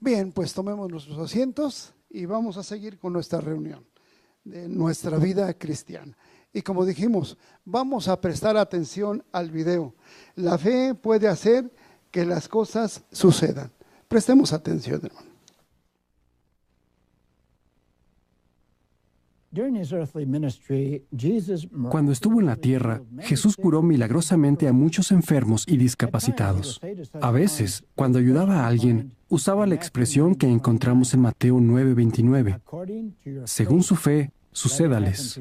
Bien, pues tomemos nuestros asientos y vamos a seguir con nuestra reunión de nuestra vida cristiana. Y como dijimos, vamos a prestar atención al video. La fe puede hacer que las cosas sucedan. Prestemos atención, hermano. Cuando estuvo en la tierra, Jesús curó milagrosamente a muchos enfermos y discapacitados. A veces, cuando ayudaba a alguien, usaba la expresión que encontramos en Mateo 9:29. Según su fe, sucédales.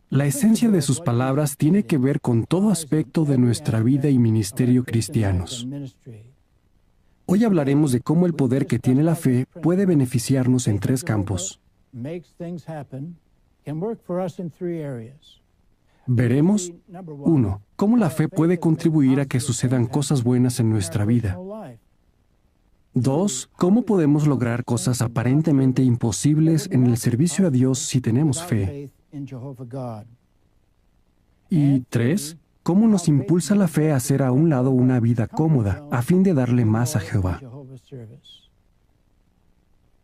La esencia de sus palabras tiene que ver con todo aspecto de nuestra vida y ministerio cristianos. Hoy hablaremos de cómo el poder que tiene la fe puede beneficiarnos en tres campos. Veremos, 1. Cómo la fe puede contribuir a que sucedan cosas buenas en nuestra vida. 2. Cómo podemos lograr cosas aparentemente imposibles en el servicio a Dios si tenemos fe. Y 3. Cómo nos impulsa la fe a hacer a un lado una vida cómoda a fin de darle más a Jehová.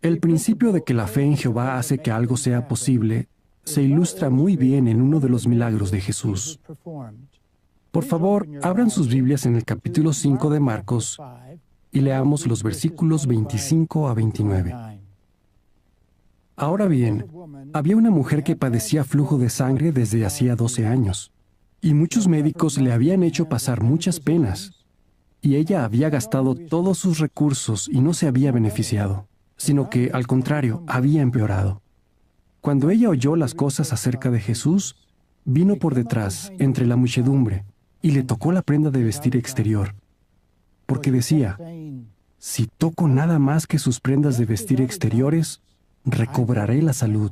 El principio de que la fe en Jehová hace que algo sea posible se ilustra muy bien en uno de los milagros de Jesús. Por favor, abran sus Biblias en el capítulo 5 de Marcos y leamos los versículos 25 a 29. Ahora bien, había una mujer que padecía flujo de sangre desde hacía 12 años. y muchos médicos le habían hecho pasar muchas penas, y ella había gastado todos sus recursos y no se había beneficiado, sino que, al contrario, había empeorado. Cuando ella oyó las cosas acerca de Jesús, vino por detrás, entre la muchedumbre, y le tocó la prenda de vestir exterior, porque decía, si toco nada más que sus prendas de vestir exteriores, recobraré la salud.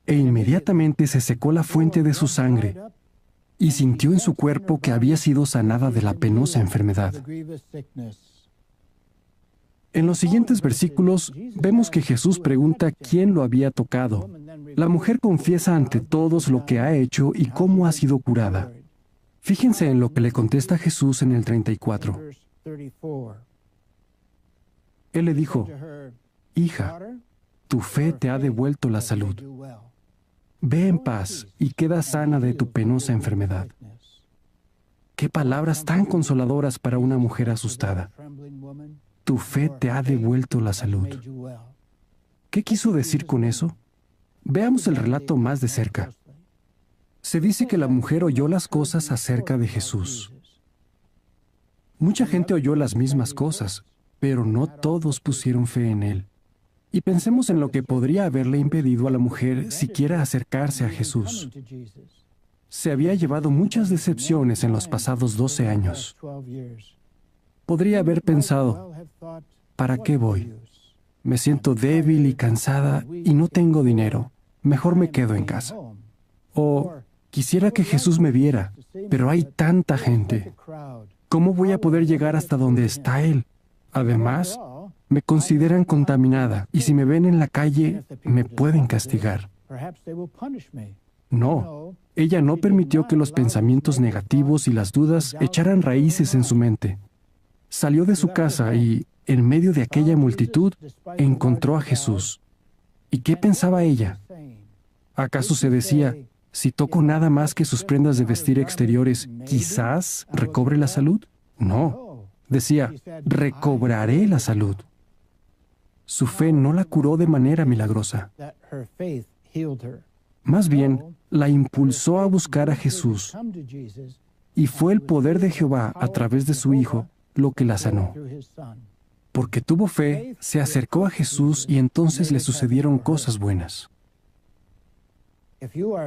E inmediatamente se secó la fuente de su sangre, y sintió en su cuerpo que había sido sanada de la penosa enfermedad. En los siguientes versículos vemos que Jesús pregunta quién lo había tocado. La mujer confiesa ante todos lo que ha hecho y cómo ha sido curada. Fíjense en lo que le contesta Jesús en el 34. Él le dijo, hija, tu fe te ha devuelto la salud. Ve en paz y queda sana de tu penosa enfermedad. Qué palabras tan consoladoras para una mujer asustada. Tu fe te ha devuelto la salud. ¿Qué quiso decir con eso? Veamos el relato más de cerca. Se dice que la mujer oyó las cosas acerca de Jesús. Mucha gente oyó las mismas cosas, pero no todos pusieron fe en él. Y pensemos en lo que podría haberle impedido a la mujer siquiera acercarse a Jesús. Se había llevado muchas decepciones en los pasados 12 años. Podría haber pensado, ¿para qué voy? Me siento débil y cansada y no tengo dinero. Mejor me quedo en casa. O quisiera que Jesús me viera, pero hay tanta gente. ¿Cómo voy a poder llegar hasta donde está Él? Además, me consideran contaminada y si me ven en la calle, me pueden castigar. No, ella no permitió que los pensamientos negativos y las dudas echaran raíces en su mente. Salió de su casa y, en medio de aquella multitud, encontró a Jesús. ¿Y qué pensaba ella? ¿Acaso se decía, si toco nada más que sus prendas de vestir exteriores, quizás recobre la salud? No, decía, recobraré la salud. Su fe no la curó de manera milagrosa. Más bien, la impulsó a buscar a Jesús. Y fue el poder de Jehová a través de su Hijo lo que la sanó. Porque tuvo fe, se acercó a Jesús y entonces le sucedieron cosas buenas.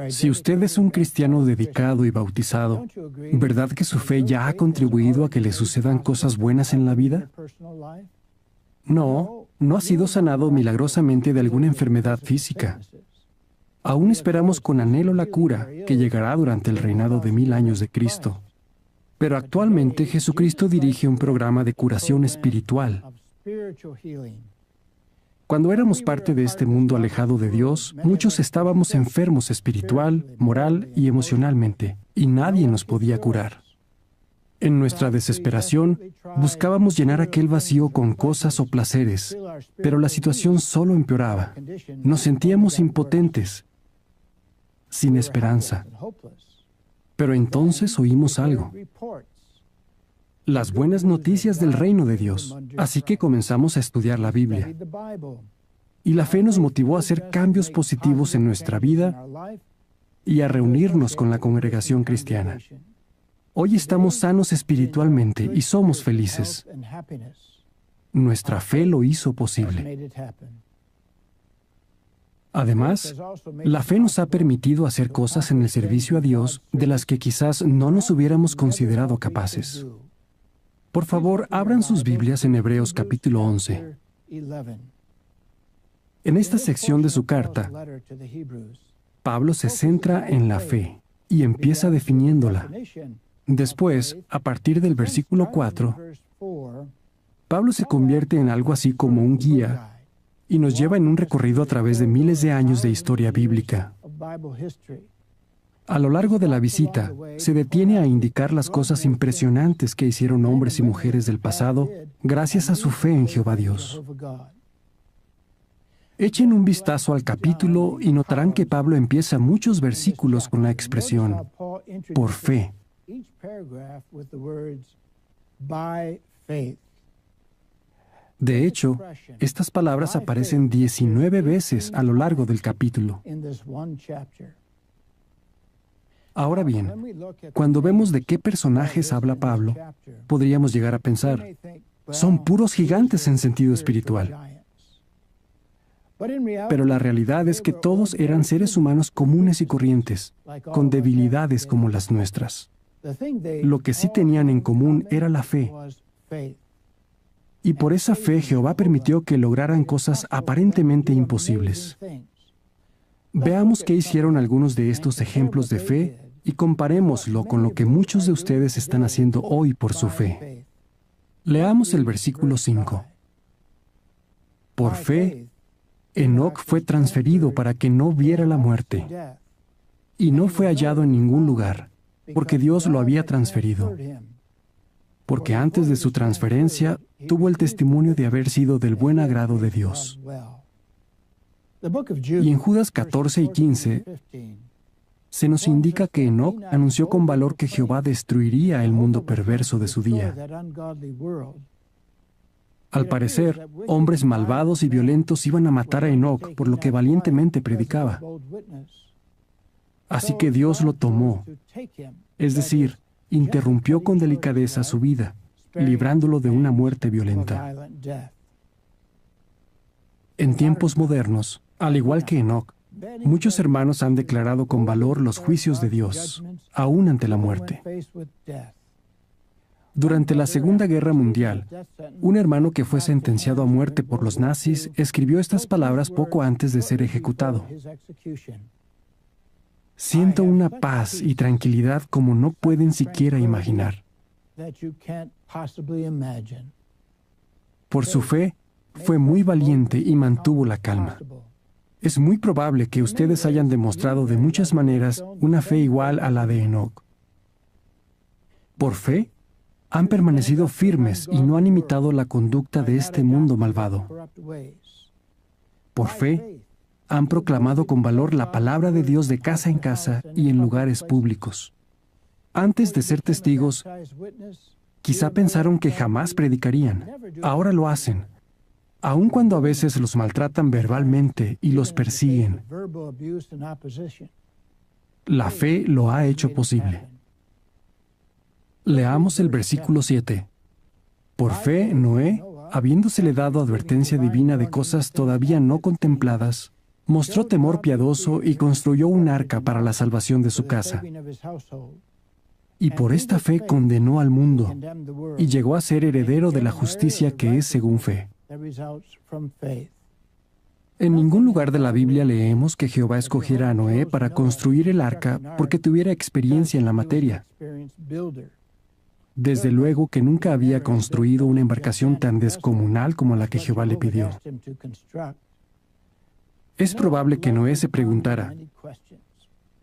Si usted es un cristiano dedicado y bautizado, ¿verdad que su fe ya ha contribuido a que le sucedan cosas buenas en la vida? No, no ha sido sanado milagrosamente de alguna enfermedad física. Aún esperamos con anhelo la cura que llegará durante el reinado de 1000 años de Cristo. Pero actualmente Jesucristo dirige un programa de curación espiritual. Cuando éramos parte de este mundo alejado de Dios, muchos estábamos enfermos espiritual, moral y emocionalmente, y nadie nos podía curar. En nuestra desesperación, buscábamos llenar aquel vacío con cosas o placeres, pero la situación solo empeoraba. Nos sentíamos impotentes, sin esperanza. Pero entonces oímos algo. Las buenas noticias del reino de Dios. Así que comenzamos a estudiar la Biblia. Y la fe nos motivó a hacer cambios positivos en nuestra vida y a reunirnos con la congregación cristiana. Hoy estamos sanos espiritualmente y somos felices. Nuestra fe lo hizo posible. Además, la fe nos ha permitido hacer cosas en el servicio a Dios de las que quizás no nos hubiéramos considerado capaces. Por favor, abran sus Biblias en Hebreos capítulo 11. En esta sección de su carta, Pablo se centra en la fe y empieza definiéndola. Después, a partir del versículo 4, Pablo se convierte en algo así como un guía y nos lleva en un recorrido a través de miles de años de historia bíblica. A lo largo de la visita, se detiene a indicar las cosas impresionantes que hicieron hombres y mujeres del pasado gracias a su fe en Jehová Dios. Echen un vistazo al capítulo y notarán que Pablo empieza muchos versículos con la expresión por fe. De hecho, estas palabras aparecen 19 veces a lo largo del capítulo. Ahora bien, cuando vemos de qué personajes habla Pablo, podríamos llegar a pensar, son puros gigantes en sentido espiritual. Pero la realidad es que todos eran seres humanos comunes y corrientes, con debilidades como las nuestras. Lo que sí tenían en común era la fe. Y por esa fe Jehová permitió que lograran cosas aparentemente imposibles. Veamos qué hicieron algunos de estos ejemplos de fe y comparémoslo con lo que muchos de ustedes están haciendo hoy por su fe. Leamos el versículo 5. Por fe, Enoc fue transferido para que no viera la muerte, y no fue hallado en ningún lugar, porque Dios lo había transferido. Porque antes de su transferencia, tuvo el testimonio de haber sido del buen agrado de Dios. Y en Judas 14 y 15, se nos indica que Enoc anunció con valor que Jehová destruiría el mundo perverso de su día. Al parecer, hombres malvados y violentos iban a matar a Enoc por lo que valientemente predicaba. Así que Dios lo tomó, es decir, interrumpió con delicadeza su vida, librándolo de una muerte violenta. En tiempos modernos, al igual que Enoc, muchos hermanos han declarado con valor los juicios de Dios, aún ante la muerte. Durante la Segunda Guerra Mundial, un hermano que fue sentenciado a muerte por los nazis escribió estas palabras poco antes de ser ejecutado. Siento una paz y tranquilidad como no pueden siquiera imaginar. Por su fe, fue muy valiente y mantuvo la calma. Es muy probable que ustedes hayan demostrado de muchas maneras una fe igual a la de Enoc. Por fe, han permanecido firmes y no han imitado la conducta de este mundo malvado. Por fe, han proclamado con valor la palabra de Dios de casa en casa y en lugares públicos. Antes de ser testigos, quizá pensaron que jamás predicarían. Ahora lo hacen, aun cuando a veces los maltratan verbalmente y los persiguen. La fe lo ha hecho posible. Leamos el versículo 7. Por fe, Noé, habiéndosele dado advertencia divina de cosas todavía no contempladas, mostró temor piadoso y construyó un arca para la salvación de su casa. Y por esta fe condenó al mundo y llegó a ser heredero de la justicia que es según fe. En ningún lugar de la Biblia leemos que Jehová escogiera a Noé para construir el arca porque tuviera experiencia en la materia. Desde luego que nunca había construido una embarcación tan descomunal como la que Jehová le pidió. Es probable que Noé se preguntara,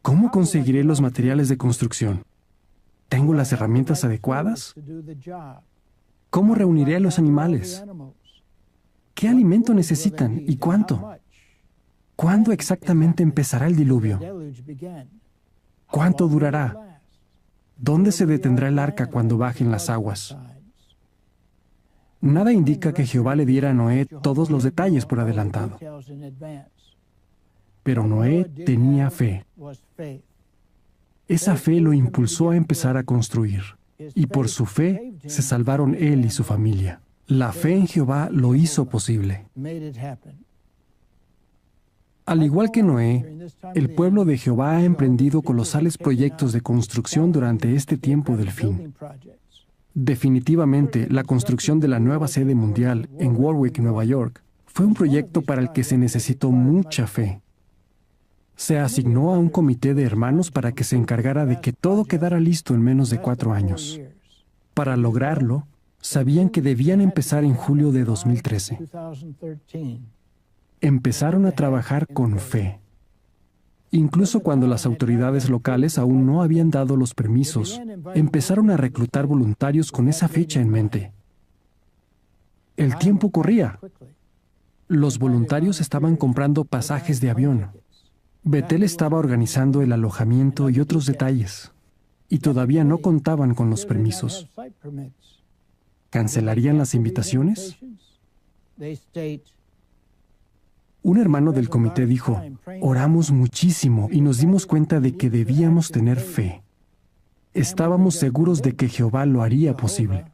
¿cómo conseguiré los materiales de construcción? ¿Tengo las herramientas adecuadas? ¿Cómo reuniré a los animales? ¿Qué alimento necesitan y cuánto? ¿Cuándo exactamente empezará el diluvio? ¿Cuánto durará? ¿Dónde se detendrá el arca cuando bajen las aguas? Nada indica que Jehová le diera a Noé todos los detalles por adelantado. Pero Noé tenía fe. Esa fe lo impulsó a empezar a construir, y por su fe se salvaron él y su familia. La fe en Jehová lo hizo posible. Al igual que Noé, el pueblo de Jehová ha emprendido colosales proyectos de construcción durante este tiempo del fin. Definitivamente, la construcción de la nueva sede mundial en Warwick, Nueva York, fue un proyecto para el que se necesitó mucha fe. Se asignó a un comité de hermanos para que se encargara de que todo quedara listo en menos de 4 años. Para lograrlo, sabían que debían empezar en julio de 2013. Empezaron a trabajar con fe. Incluso cuando las autoridades locales aún no habían dado los permisos, empezaron a reclutar voluntarios con esa fecha en mente. El tiempo corría. Los voluntarios estaban comprando pasajes de avión. Betel estaba organizando el alojamiento y otros detalles, y todavía no contaban con los permisos. ¿Cancelarían las invitaciones? Un hermano del comité dijo, oramos muchísimo y nos dimos cuenta de que debíamos tener fe. Estábamos seguros de que Jehová lo haría posible.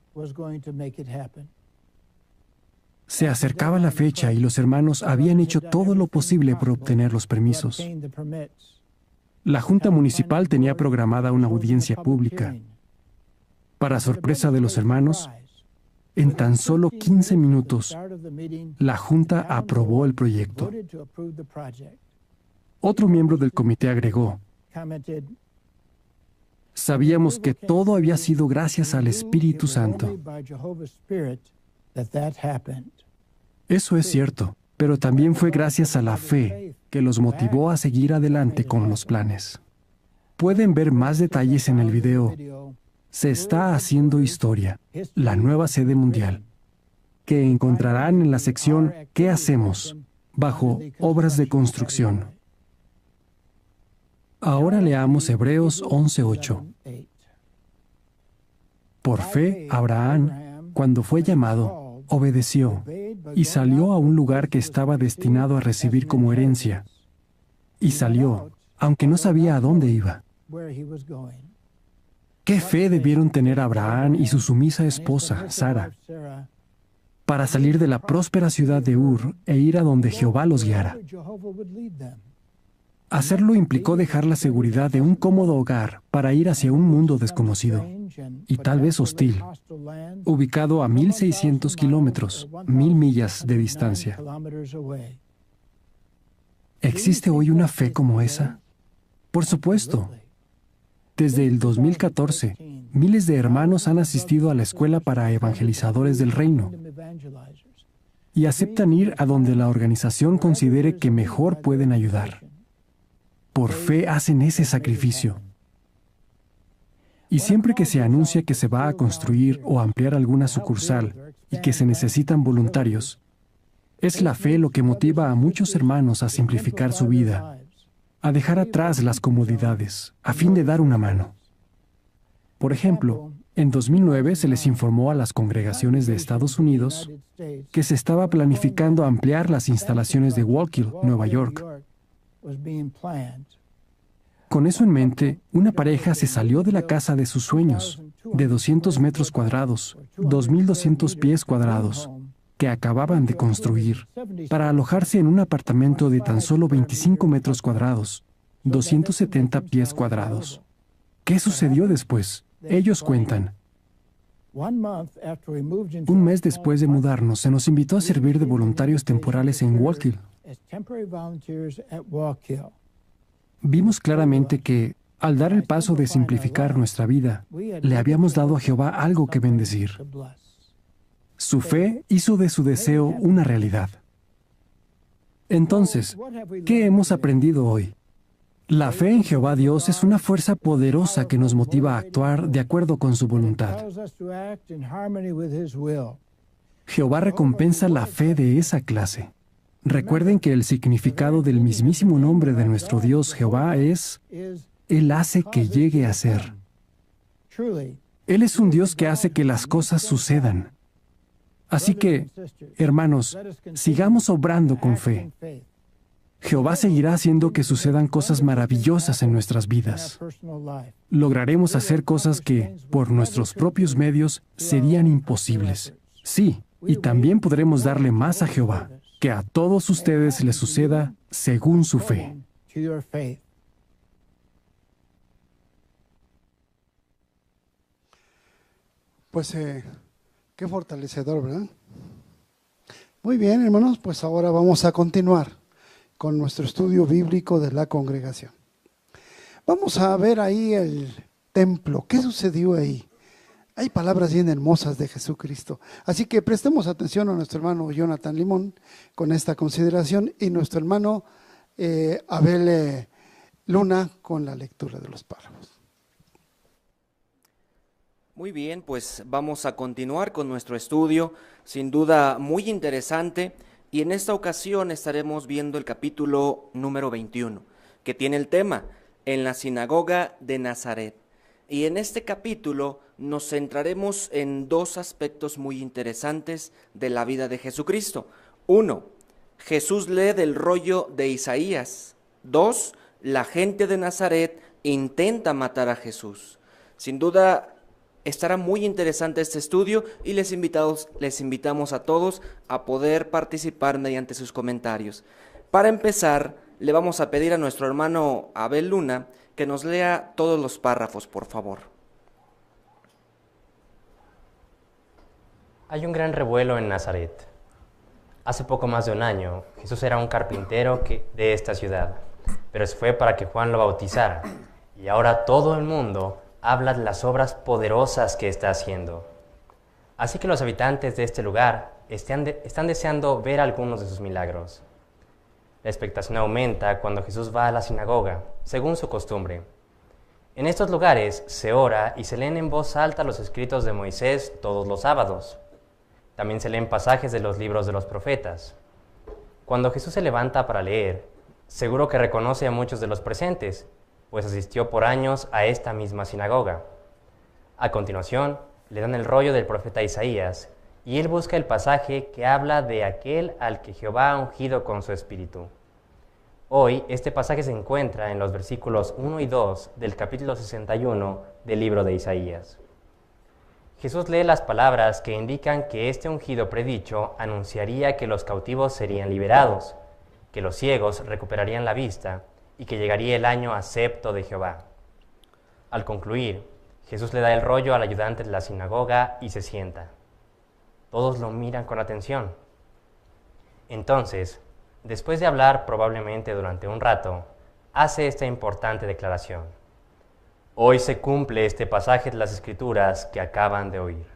Se acercaba la fecha y los hermanos habían hecho todo lo posible por obtener los permisos. La Junta Municipal tenía programada una audiencia pública. Para sorpresa de los hermanos, en tan solo 15 minutos, la Junta aprobó el proyecto. Otro miembro del comité agregó, sabíamos que todo había sido gracias al Espíritu Santo. Eso es cierto, pero también fue gracias a la fe que los motivó a seguir adelante con los planes. Pueden ver más detalles en el video. Se está haciendo historia, la nueva sede mundial, que encontrarán en la sección ¿Qué hacemos?, bajo Obras de construcción. Ahora leamos Hebreos 11:8. Por fe, Abraham, cuando fue llamado, obedeció y salió a un lugar que estaba destinado a recibir como herencia. Y salió, aunque no sabía a dónde iba. ¿Qué fe debieron tener Abraham y su sumisa esposa, Sara, para salir de la próspera ciudad de Ur e ir a donde Jehová los guiara? Hacerlo implicó dejar la seguridad de un cómodo hogar para ir hacia un mundo desconocido y tal vez hostil, ubicado a 1,600 kilómetros, 1,000 millas de distancia. ¿Existe hoy una fe como esa? Por supuesto. Desde el 2014, miles de hermanos han asistido a la escuela para evangelizadores del reino y aceptan ir a donde la organización considere que mejor pueden ayudar. Por fe hacen ese sacrificio. Y siempre que se anuncia que se va a construir o ampliar alguna sucursal y que se necesitan voluntarios, es la fe lo que motiva a muchos hermanos a simplificar su vida, a dejar atrás las comodidades, a fin de dar una mano. Por ejemplo, en 2009 se les informó a las congregaciones de Estados Unidos que se estaba planificando ampliar las instalaciones de Wallkill, Nueva York. Con eso en mente, una pareja se salió de la casa de sus sueños, de 200 metros cuadrados, 2,200 pies cuadrados, que acababan de construir, para alojarse en un apartamento de tan solo 25 metros cuadrados, 270 pies cuadrados. ¿Qué sucedió después? Ellos cuentan. Un mes después de mudarnos, se nos invitó a servir de voluntarios temporales en Wallkill. Vimos claramente que, al dar el paso de simplificar nuestra vida, le habíamos dado a Jehová algo que bendecir. Su fe hizo de su deseo una realidad. Entonces, ¿qué hemos aprendido hoy? La fe en Jehová Dios es una fuerza poderosa que nos motiva a actuar de acuerdo con su voluntad. Jehová recompensa la fe de esa clase. Recuerden que el significado del mismísimo nombre de nuestro Dios Jehová es Él hace que llegue a ser. Él es un Dios que hace que las cosas sucedan. Así que, hermanos, sigamos obrando con fe. Jehová seguirá haciendo que sucedan cosas maravillosas en nuestras vidas. Lograremos hacer cosas que, por nuestros propios medios, serían imposibles. Sí, y también podremos darle más a Jehová. Que a todos ustedes les suceda según su fe. Pues qué fortalecedor, ¿verdad? Muy bien, hermanos, pues ahora vamos a continuar con nuestro estudio bíblico de la congregación. Vamos a ver ahí el templo. ¿Qué sucedió ahí? Hay palabras bien hermosas de Jesucristo. Así que prestemos atención a nuestro hermano Jonathan Limón con esta consideración y nuestro hermano Abel Luna con la lectura de los párrafos. Muy bien, pues vamos a continuar con nuestro estudio, sin duda muy interesante, y en esta ocasión estaremos viendo el capítulo número 21, que tiene el tema, en la sinagoga de Nazaret. Y en este capítulo nos centraremos en dos aspectos muy interesantes de la vida de Jesucristo. Uno, Jesús lee del rollo de Isaías. 2. La gente de Nazaret intenta matar a Jesús. Sin duda estará muy interesante este estudio y les invitamos a todos a poder participar mediante sus comentarios. Para empezar, le vamos a pedir a nuestro hermano Abel Luna que nos lea todos los párrafos, por favor. Hay un gran revuelo en Nazaret. Hace poco más de un año, Jesús era un carpintero de esta ciudad, pero se fue para que Juan lo bautizara, y ahora todo el mundo habla de las obras poderosas que está haciendo. Así que los habitantes de este lugar están deseando ver algunos de sus milagros. La expectación aumenta cuando Jesús va a la sinagoga, según su costumbre. En estos lugares se ora y se leen en voz alta los escritos de Moisés todos los sábados. También se leen pasajes de los libros de los profetas. Cuando Jesús se levanta para leer, seguro que reconoce a muchos de los presentes, pues asistió por años a esta misma sinagoga. A continuación, le dan el rollo del profeta Isaías, y él busca el pasaje que habla de aquel al que Jehová ha ungido con su espíritu. Hoy, este pasaje se encuentra en los versículos 1 y 2 del capítulo 61 del libro de Isaías. Jesús lee las palabras que indican que este ungido predicho anunciaría que los cautivos serían liberados, que los ciegos recuperarían la vista y que llegaría el año acepto de Jehová. Al concluir, Jesús le da el rollo al ayudante de la sinagoga y se sienta. Todos lo miran con atención. Entonces, después de hablar probablemente durante un rato, hace esta importante declaración. Hoy se cumple este pasaje de las Escrituras que acaban de oír.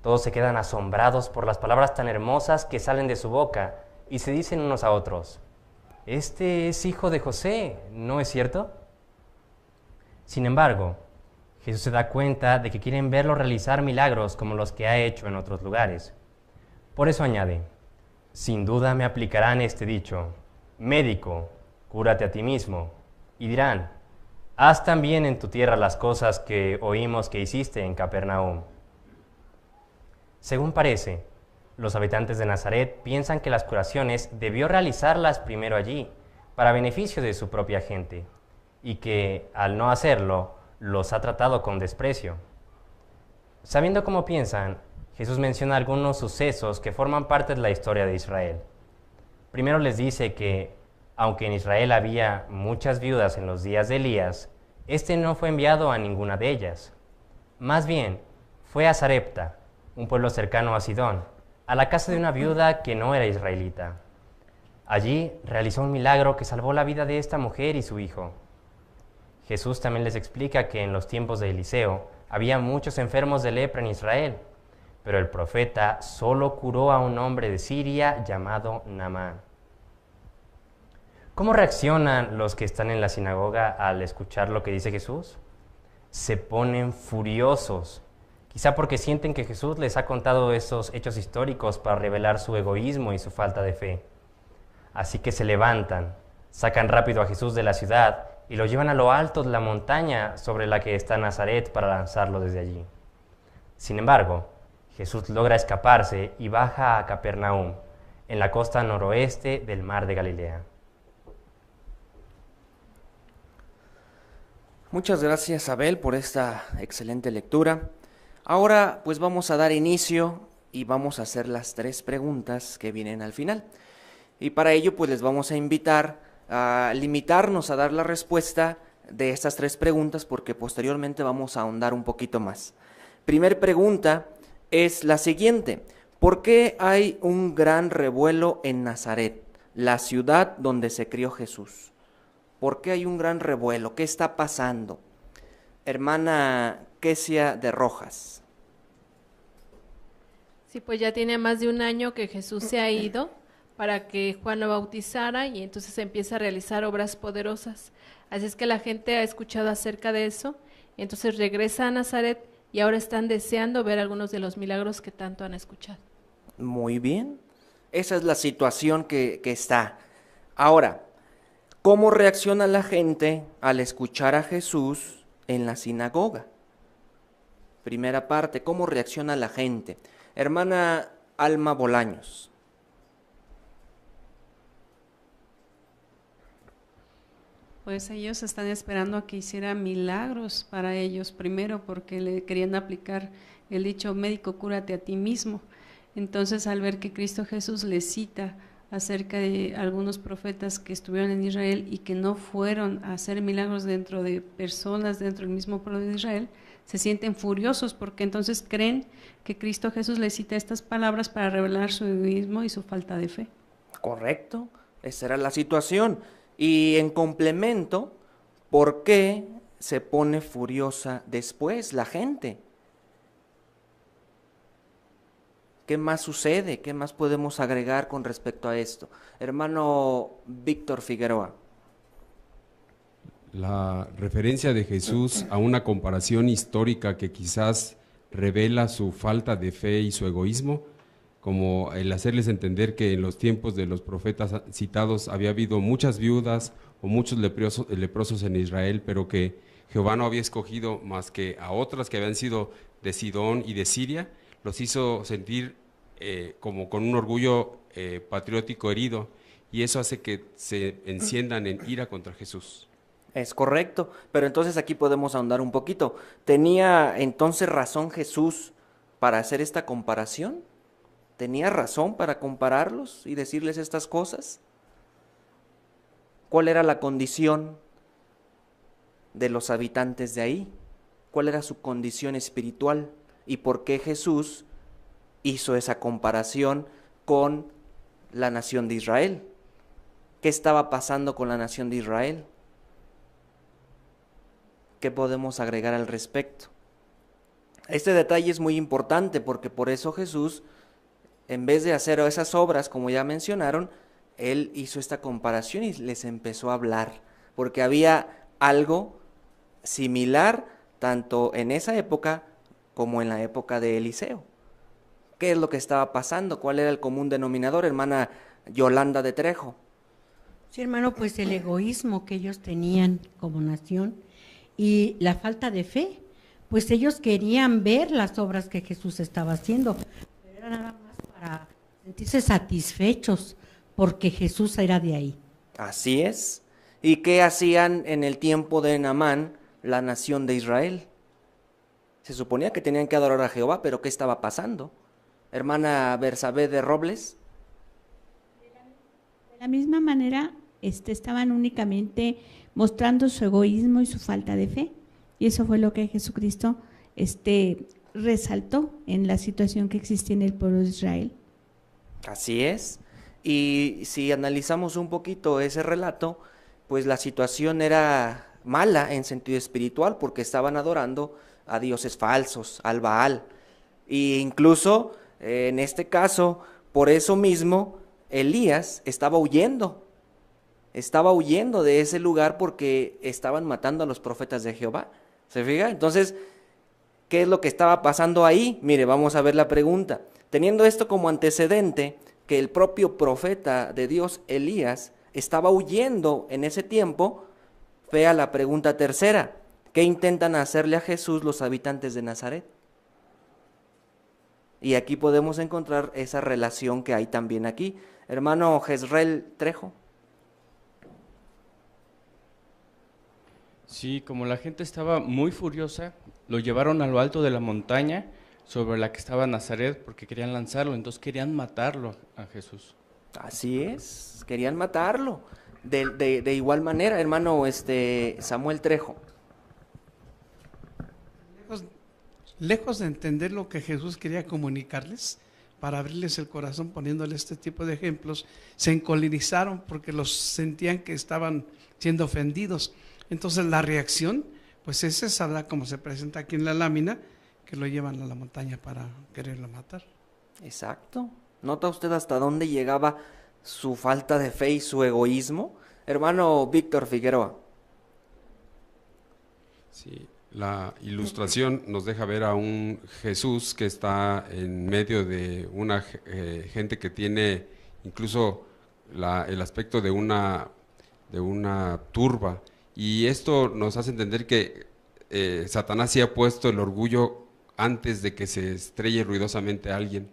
Todos se quedan asombrados por las palabras tan hermosas que salen de su boca y se dicen unos a otros, «Este es hijo de José, ¿no es cierto?». Sin embargo, Jesús se da cuenta de que quieren verlo realizar milagros como los que ha hecho en otros lugares. Por eso añade, «Sin duda me aplicarán este dicho, médico, cúrate a ti mismo», y dirán, «Haz también en tu tierra las cosas que oímos que hiciste en Capernaum». Según parece, los habitantes de Nazaret piensan que las curaciones debió realizarlas primero allí, para beneficio de su propia gente, y que, al no hacerlo, los ha tratado con desprecio. Sabiendo cómo piensan, Jesús menciona algunos sucesos que forman parte de la historia de Israel. Primero les dice que, aunque en Israel había muchas viudas en los días de Elías, este no fue enviado a ninguna de ellas. Más bien, fue a Sarepta, un pueblo cercano a Sidón, a la casa de una viuda que no era israelita. Allí realizó un milagro que salvó la vida de esta mujer y su hijo. Jesús también les explica que en los tiempos de Eliseo había muchos enfermos de lepra en Israel, pero el profeta solo curó a un hombre de Siria llamado Naamán. ¿Cómo reaccionan los que están en la sinagoga al escuchar lo que dice Jesús? Se ponen furiosos, quizá porque sienten que Jesús les ha contado esos hechos históricos para revelar su egoísmo y su falta de fe. Así que se levantan, sacan rápido a Jesús de la ciudad y lo llevan a lo alto de la montaña sobre la que está Nazaret para lanzarlo desde allí. Sin embargo, Jesús logra escaparse y baja a Capernaum, en la costa noroeste del mar de Galilea. Muchas gracias, Abel, por esta excelente lectura. Ahora pues vamos a dar inicio y vamos a hacer las 3 preguntas que vienen al final. Y para ello pues les vamos a invitar a limitarnos a dar la respuesta de estas 3 preguntas porque posteriormente vamos a ahondar un poquito más. Primer pregunta es la siguiente. ¿Por qué hay un gran revuelo en Nazaret, la ciudad donde se crió Jesús? ¿Por qué hay un gran revuelo? ¿Qué está pasando? Hermana Kesia de Rojas. Sí, pues ya tiene más de un año que Jesús se ha ido para que Juan lo bautizara y entonces empieza a realizar obras poderosas. Así es que la gente ha escuchado acerca de eso, y entonces regresa a Nazaret y ahora están deseando ver algunos de los milagros que tanto han escuchado. Muy bien, esa es la situación que está. Ahora, ¿cómo reacciona la gente al escuchar a Jesús en la sinagoga? Primera parte, ¿cómo reacciona la gente? Hermana Alma Bolaños. Pues ellos están esperando a que hiciera milagros para ellos primero, porque le querían aplicar el dicho médico, cúrate a ti mismo. Entonces, al ver que Cristo Jesús les cita acerca de algunos profetas que estuvieron en Israel y que no fueron a hacer milagros dentro de personas, dentro del mismo pueblo de Israel, se sienten furiosos porque entonces creen que Cristo Jesús les cita estas palabras para revelar su egoísmo y su falta de fe. Correcto, esa era la situación. Y en complemento, ¿por qué se pone furiosa después la gente? ¿Qué más sucede? ¿Qué más podemos agregar con respecto a esto? Hermano Víctor Figueroa. La referencia de Jesús a una comparación histórica que quizás revela su falta de fe y su egoísmo, como el hacerles entender que en los tiempos de los profetas citados había habido muchas viudas o muchos leprosos en Israel, pero que Jehová no había escogido más que a otras que habían sido de Sidón y de Siria, los hizo sentir como con un orgullo patriótico herido, y eso hace que se enciendan en ira contra Jesús. Es correcto, pero entonces aquí podemos ahondar un poquito. ¿Tenía entonces razón Jesús para hacer esta comparación? ¿Tenía razón para compararlos y decirles estas cosas? ¿Cuál era la condición de los habitantes de ahí? ¿Cuál era su condición espiritual? ¿Y por qué Jesús hizo esa comparación con la nación de Israel? ¿Qué estaba pasando con la nación de Israel? ¿Qué podemos agregar al respecto? Este detalle es muy importante porque por eso Jesús, en vez de hacer esas obras, como ya mencionaron, Él hizo esta comparación y les empezó a hablar, porque había algo similar tanto en esa época como en la época de Eliseo. ¿Qué es lo que estaba pasando? ¿Cuál era el común denominador, hermana Yolanda de Trejo? Sí, hermano, pues el egoísmo que ellos tenían como nación y la falta de fe, pues ellos querían ver las obras que Jesús estaba haciendo, pero era nada más para sentirse satisfechos porque Jesús era de ahí. Así es. ¿Y qué hacían en el tiempo de Naamán la nación de Israel? Se suponía que tenían que adorar a Jehová, pero ¿qué estaba pasando? Hermana Bersabé de Robles. De la misma manera, estaban únicamente mostrando su egoísmo y su falta de fe. Y eso fue lo que Jesucristo resaltó en la situación que existía en el pueblo de Israel. Así es. Y si analizamos un poquito ese relato, pues la situación era mala en sentido espiritual porque estaban adorando a dioses falsos, al Baal. E incluso en este caso, por eso mismo, Elías estaba huyendo de ese lugar porque estaban matando a los profetas de Jehová. ¿Se fija? Entonces, ¿qué es lo que estaba pasando ahí? Mire, vamos a ver la pregunta. Teniendo esto como antecedente, que el propio profeta de Dios, Elías, estaba huyendo en ese tiempo, vea la pregunta tercera. ¿Qué intentan hacerle a Jesús los habitantes de Nazaret? Y aquí podemos encontrar esa relación que hay también aquí. Hermano Jezreel Trejo. Sí, como la gente estaba muy furiosa, lo llevaron a lo alto de la montaña sobre la que estaba Nazaret porque querían lanzarlo, entonces querían matarlo a Jesús. Así es, querían matarlo. De igual manera, hermano Samuel Trejo. Lejos de entender lo que Jesús quería comunicarles, para abrirles el corazón poniéndoles este tipo de ejemplos, se encolerizaron porque los sentían que estaban siendo ofendidos. Entonces la reacción, pues es esa, ¿verdad? Como se presenta aquí en la lámina, que lo llevan a la montaña para quererlo matar. Exacto. ¿Nota usted hasta dónde llegaba su falta de fe y su egoísmo? Hermano Víctor Figueroa. Sí, la ilustración nos deja ver a un Jesús que está en medio de una gente que tiene incluso el aspecto de una turba. Y esto nos hace entender que Satanás sí ha puesto el orgullo antes de que se estrelle ruidosamente a alguien.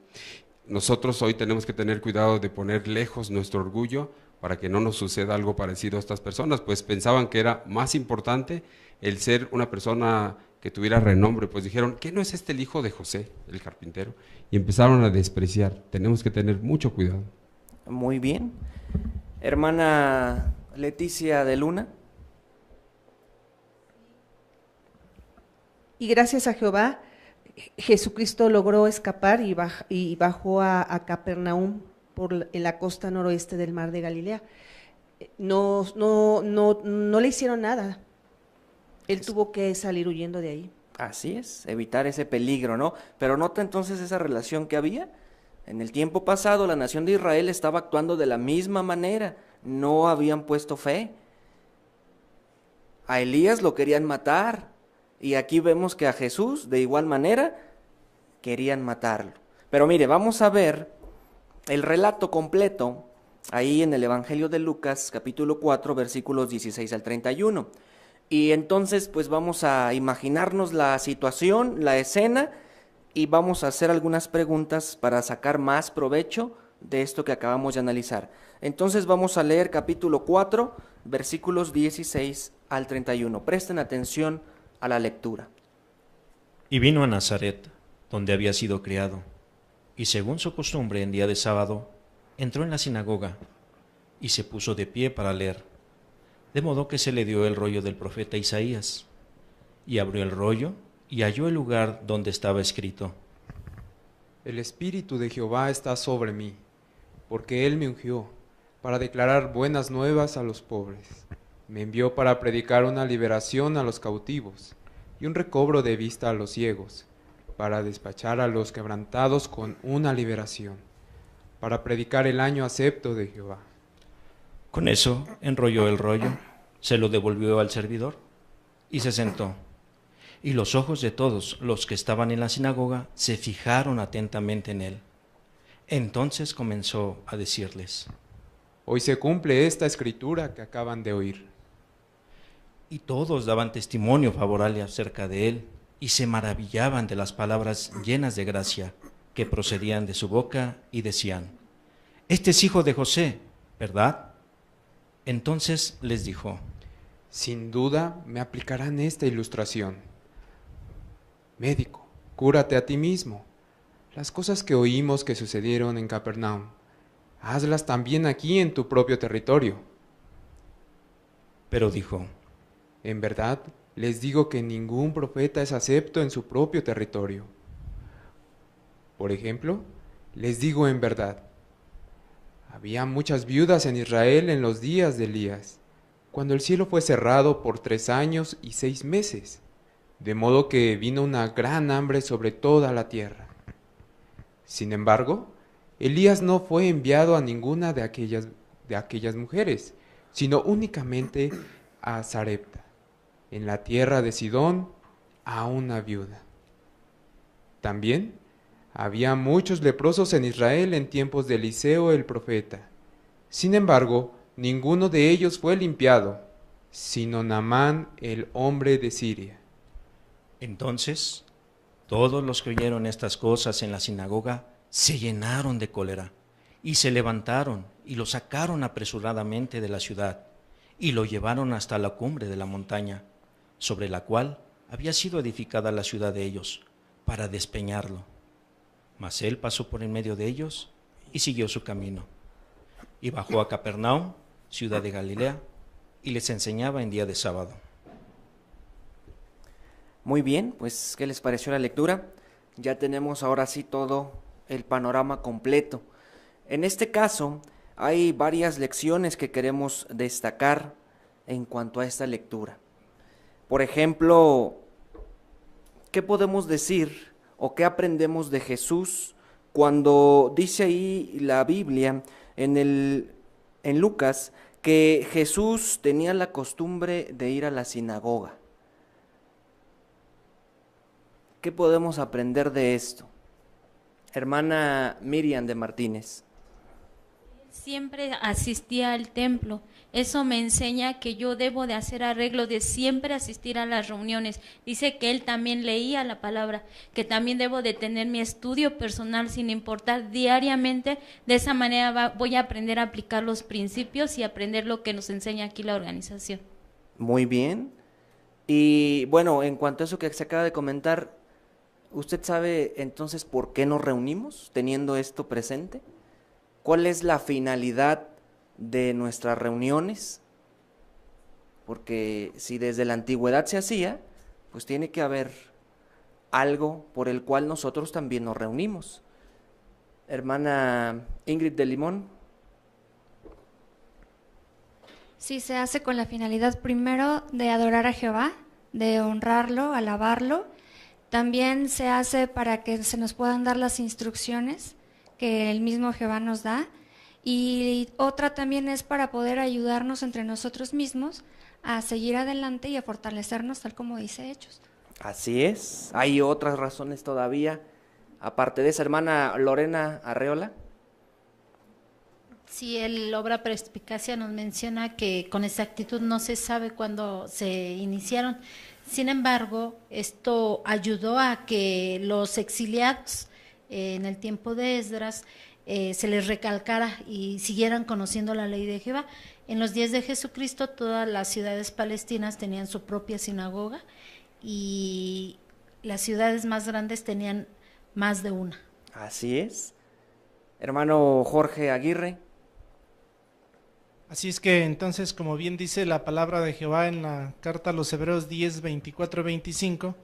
Nosotros hoy tenemos que tener cuidado de poner lejos nuestro orgullo para que no nos suceda algo parecido a estas personas, pues pensaban que era más importante el ser una persona que tuviera renombre, pues dijeron, ¿qué no es este el hijo de José, el carpintero? Y empezaron a despreciar. Tenemos que tener mucho cuidado. Muy bien. Hermana Leticia de Luna. Y gracias a Jehová, Jesucristo logró escapar y bajó a Capernaum en la costa noroeste del mar de Galilea. No le hicieron nada. Él tuvo que salir huyendo de ahí. Así es, evitar ese peligro, ¿no? Pero nota entonces esa relación que había. En el tiempo pasado la nación de Israel estaba actuando de la misma manera, no habían puesto fe. A Elías lo querían matar, y aquí vemos que a Jesús de igual manera querían matarlo. Pero mire, vamos a ver el relato completo ahí en el Evangelio de Lucas, capítulo 4, versículos 16 al 31. Y entonces pues vamos a imaginarnos la situación, la escena, y vamos a hacer algunas preguntas para sacar más provecho de esto que acabamos de analizar. Entonces vamos a leer capítulo 4, versículos 16 al 31. Presten atención a la lectura. Y vino a Nazaret, donde había sido criado, y según su costumbre en día de sábado, entró en la sinagoga, y se puso de pie para leer. De modo que se le dio el rollo del profeta Isaías, y abrió el rollo, y halló el lugar donde estaba escrito: El Espíritu de Jehová está sobre mí, porque Él me ungió para declarar buenas nuevas a los pobres. Me envió para predicar una liberación a los cautivos y un recobro de vista a los ciegos, para despachar a los quebrantados con una liberación, para predicar el año acepto de Jehová. Con eso enrolló el rollo, se lo devolvió al servidor y se sentó. Y los ojos de todos los que estaban en la sinagoga se fijaron atentamente en él. Entonces comenzó a decirles: Hoy se cumple esta escritura que acaban de oír. Y todos daban testimonio favorable acerca de él y se maravillaban de las palabras llenas de gracia que procedían de su boca y decían: Este es hijo de José, ¿verdad? Entonces les dijo: Sin duda me aplicarán esta ilustración. Médico, cúrate a ti mismo. Las cosas que oímos que sucedieron en Capernaum, hazlas también aquí en tu propio territorio. Pero dijo: En verdad, les digo que ningún profeta es acepto en su propio territorio. Por ejemplo, les digo en verdad, había muchas viudas en Israel en los días de Elías, cuando el cielo fue cerrado por 3 años y 6 meses, de modo que vino una gran hambre sobre toda la tierra. Sin embargo, Elías no fue enviado a ninguna de aquellas mujeres, sino únicamente a Sarepta, en la tierra de Sidón, a una viuda. También había muchos leprosos en Israel en tiempos de Eliseo el profeta. Sin embargo, ninguno de ellos fue limpiado, sino Naamán el hombre de Siria. Entonces, todos los que oyeron estas cosas en la sinagoga se llenaron de cólera y se levantaron y lo sacaron apresuradamente de la ciudad y lo llevaron hasta la cumbre de la montaña, sobre la cual había sido edificada la ciudad de ellos, para despeñarlo. Mas él pasó por en medio de ellos y siguió su camino. Y bajó a Capernaum, ciudad de Galilea, y les enseñaba en día de sábado. Muy bien, pues ¿qué les pareció la lectura? Ya tenemos ahora sí todo el panorama completo. En este caso hay varias lecciones que queremos destacar en cuanto a esta lectura. Por ejemplo, ¿qué podemos decir o qué aprendemos de Jesús cuando dice ahí la Biblia en Lucas que Jesús tenía la costumbre de ir a la sinagoga? ¿Qué podemos aprender de esto? Hermana Miriam de Martínez. siempre asistía al templo. Eso me enseña que yo debo de hacer arreglo de siempre asistir a las reuniones. Dice que él también leía la palabra, que también debo de tener mi estudio personal sin importar diariamente. De esa manera voy a aprender a aplicar los principios y aprender lo que nos enseña aquí la organización. Muy bien. Y bueno, en cuanto a eso que se acaba de comentar, ¿usted sabe entonces por qué nos reunimos teniendo esto presente? ¿Cuál es la finalidad de nuestras reuniones? Porque si desde la antigüedad se hacía, pues tiene que haber algo por el cual nosotros también nos reunimos. Hermana Ingrid de Limón. Sí, se hace con la finalidad primero de adorar a Jehová, de honrarlo, alabarlo. También se hace para que se nos puedan dar las instrucciones que el mismo Jehová nos da. Y otra también es para poder ayudarnos entre nosotros mismos a seguir adelante y a fortalecernos, tal como dice Hechos. Así es. Hay otras razones todavía, aparte de esa. Hermana Lorena Arreola. Sí, el Obra Perspicacia nos menciona que con exactitud no se sabe cuándo se iniciaron. Sin embargo, esto ayudó a que los exiliados en el tiempo de Esdras se les recalcara y siguieran conociendo la ley de Jehová. En los días de Jesucristo, todas las ciudades palestinas tenían su propia sinagoga y las ciudades más grandes tenían más de una. Así es. Hermano Jorge Aguirre. Así es que entonces, como bien dice la palabra de Jehová en la carta a los Hebreos 10, 24, 25,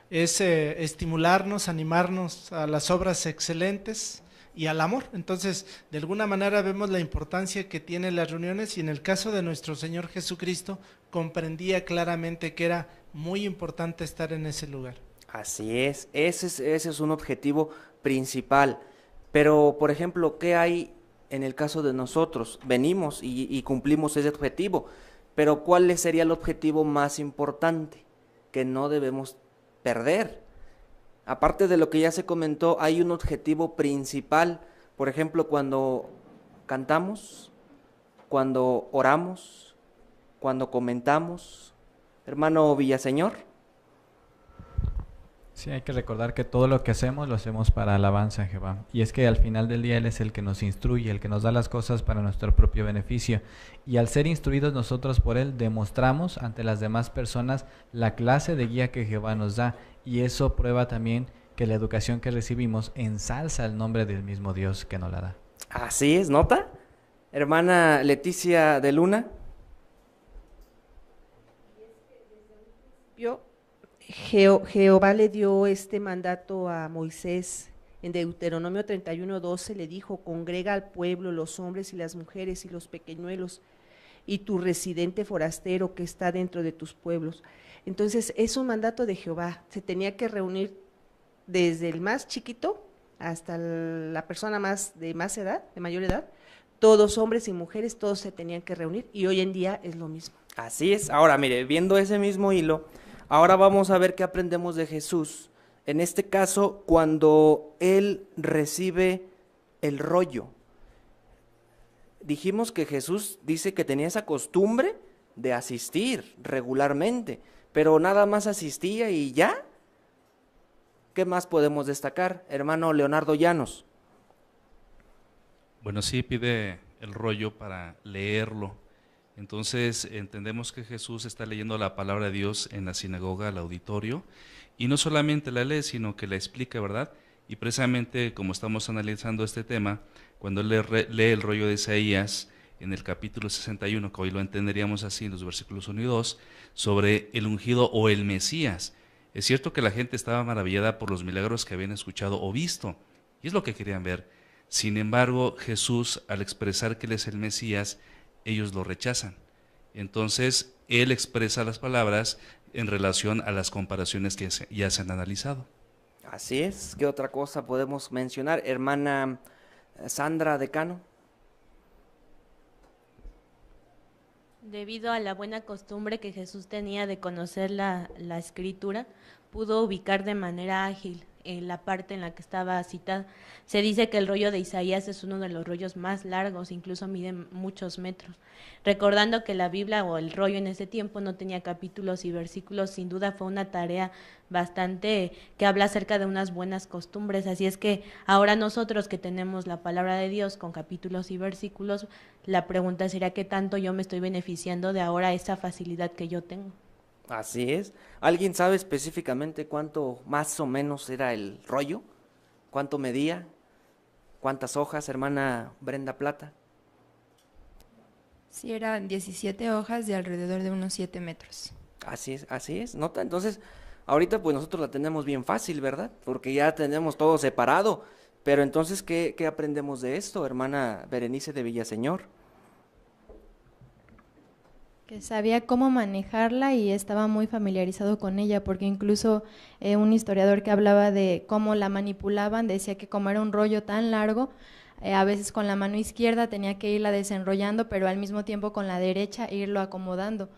es estimularnos, animarnos a las obras excelentes y al amor. Entonces, de alguna manera vemos la importancia que tienen las reuniones, y en el caso de nuestro Señor Jesucristo, comprendía claramente que era muy importante estar en ese lugar. Así es, ese es un objetivo principal. Pero, por ejemplo, ¿qué hay en el caso de nosotros? Venimos y cumplimos ese objetivo, pero ¿cuál sería el objetivo más importante que no debemos perder? Aparte de lo que ya se comentó, hay un objetivo principal. Por ejemplo, cuando cantamos, cuando oramos, cuando comentamos. Hermano Villaseñor. Sí, hay que recordar que todo lo que hacemos lo hacemos para alabanza a Jehová. Y es que al final del día Él es el que nos instruye, el que nos da las cosas para nuestro propio beneficio. Y al ser instruidos nosotros por Él, demostramos ante las demás personas la clase de guía que Jehová nos da. Y eso prueba también que la educación que recibimos ensalza el nombre del mismo Dios que nos la da. Así es, ¿nota? Hermana Leticia de Luna. Jehová le dio este mandato a Moisés. En Deuteronomio 31:12 le dijo: congrega al pueblo, los hombres y las mujeres y los pequeñuelos, y tu residente forastero que está dentro de tus pueblos. Entonces es un mandato de Jehová. Se tenía que reunir desde el más chiquito hasta la persona de mayor edad. Todos, hombres y mujeres, todos se tenían que reunir, y hoy en día es lo mismo. Así es. Ahora, mire, viendo ese mismo hilo, ahora vamos a ver qué aprendemos de Jesús. En este caso, cuando Él recibe el rollo. Dijimos que Jesús dice que tenía esa costumbre de asistir regularmente, pero nada más asistía y ya. ¿Qué más podemos destacar? Hermano Leonardo Llanos. Bueno, sí, pide el rollo para leerlo. Entonces entendemos que Jesús está leyendo la palabra de Dios en la sinagoga, al auditorio, y no solamente la lee, sino que la explica, ¿verdad? Y precisamente como estamos analizando este tema, cuando él lee el rollo de Isaías en el capítulo 61, que hoy lo entenderíamos así en los versículos 1 y 2, sobre el ungido o el Mesías. Es cierto que la gente estaba maravillada por los milagros que habían escuchado o visto, y es lo que querían ver. Sin embargo, Jesús, al expresar que Él es el Mesías, ellos lo rechazan. Entonces, Él expresa las palabras en relación a las comparaciones que ya se han analizado. Así es. ¿Qué otra cosa podemos mencionar? Hermana Sandra Decano. Debido a la buena costumbre que Jesús tenía de conocer la escritura, pudo ubicar de manera ágil la parte en la que estaba citada. Se dice que el rollo de Isaías es uno de los rollos más largos, incluso mide muchos metros. Recordando que la Biblia o el rollo en ese tiempo no tenía capítulos y versículos, sin duda fue una tarea bastante que habla acerca de unas buenas costumbres. Así es que ahora nosotros que tenemos la palabra de Dios con capítulos y versículos, la pregunta sería qué tanto yo me estoy beneficiando de ahora esa facilidad que yo tengo. Así es. ¿Alguien sabe específicamente cuánto más o menos era el rollo? ¿Cuánto medía? ¿Cuántas hojas, hermana Brenda Plata? Sí, eran 17 hojas de alrededor de unos 7 metros. Así es, ¿nota? Entonces, ahorita pues nosotros la tenemos bien fácil, ¿verdad? Porque ya tenemos todo separado. Pero entonces, ¿qué aprendemos de esto, hermana Berenice de Villaseñor? Que sabía cómo manejarla y estaba muy familiarizado con ella, porque incluso un historiador que hablaba de cómo la manipulaban decía que como era un rollo tan largo, a veces con la mano izquierda tenía que irla desenrollando, pero al mismo tiempo con la derecha irlo acomodando.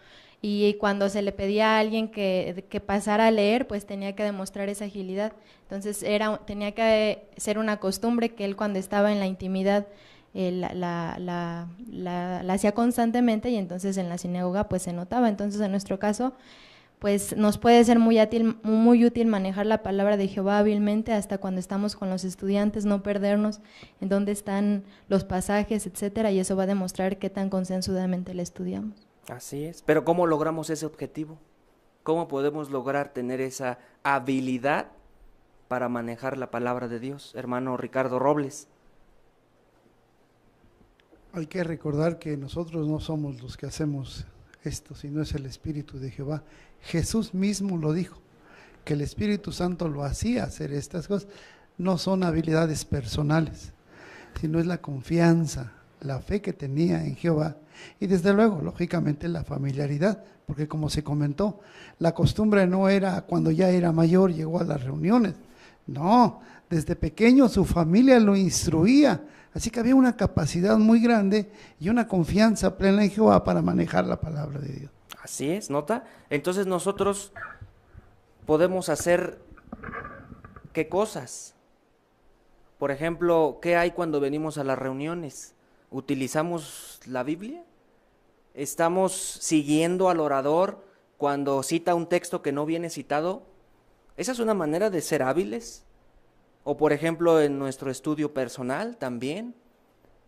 Y cuando se le pedía a alguien que pasara a leer, pues tenía que demostrar esa agilidad. Entonces tenía que ser una costumbre que él, cuando estaba en la intimidad, la hacía constantemente, y entonces en la sinagoga pues se notaba. Entonces en nuestro caso pues nos puede ser muy útil manejar la palabra de Jehová hábilmente, hasta cuando estamos con los estudiantes, no perdernos en dónde están los pasajes, etcétera, y eso va a demostrar qué tan consensudamente la estudiamos. Así es, pero ¿cómo logramos ese objetivo? ¿Cómo podemos lograr tener esa habilidad para manejar la palabra de Dios? Hermano Ricardo Robles. Hay que recordar que nosotros no somos los que hacemos esto, sino es el Espíritu de Jehová. Jesús mismo lo dijo, que el Espíritu Santo lo hacía hacer estas cosas. No son habilidades personales, sino es la confianza, la fe que tenía en Jehová, y desde luego, lógicamente, la familiaridad, porque como se comentó, la costumbre no era cuando ya era mayor, llegó a las reuniones. No, desde pequeño su familia lo instruía, así que había una capacidad muy grande y una confianza plena en Jehová para manejar la palabra de Dios. Así es, ¿nota? Entonces nosotros podemos hacer ¿qué cosas? Por ejemplo, ¿qué hay cuando venimos a las reuniones? ¿Utilizamos la Biblia? ¿Estamos siguiendo al orador cuando cita un texto que no viene citado? ¿Esa es una manera de ser hábiles? O por ejemplo en nuestro estudio personal también.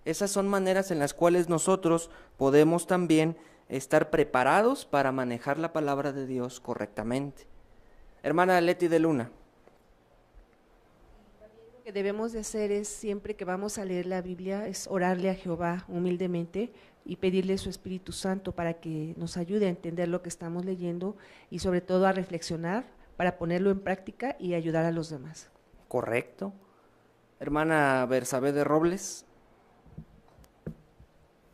Esas son maneras en las cuales nosotros podemos también estar preparados para manejar la palabra de Dios correctamente. Hermana Leti de Luna. Lo que debemos de hacer es, siempre que vamos a leer la Biblia, es orarle a Jehová humildemente y pedirle su Espíritu Santo para que nos ayude a entender lo que estamos leyendo y sobre todo a reflexionar para ponerlo en práctica y ayudar a los demás. Correcto. Hermana Bersabé de Robles.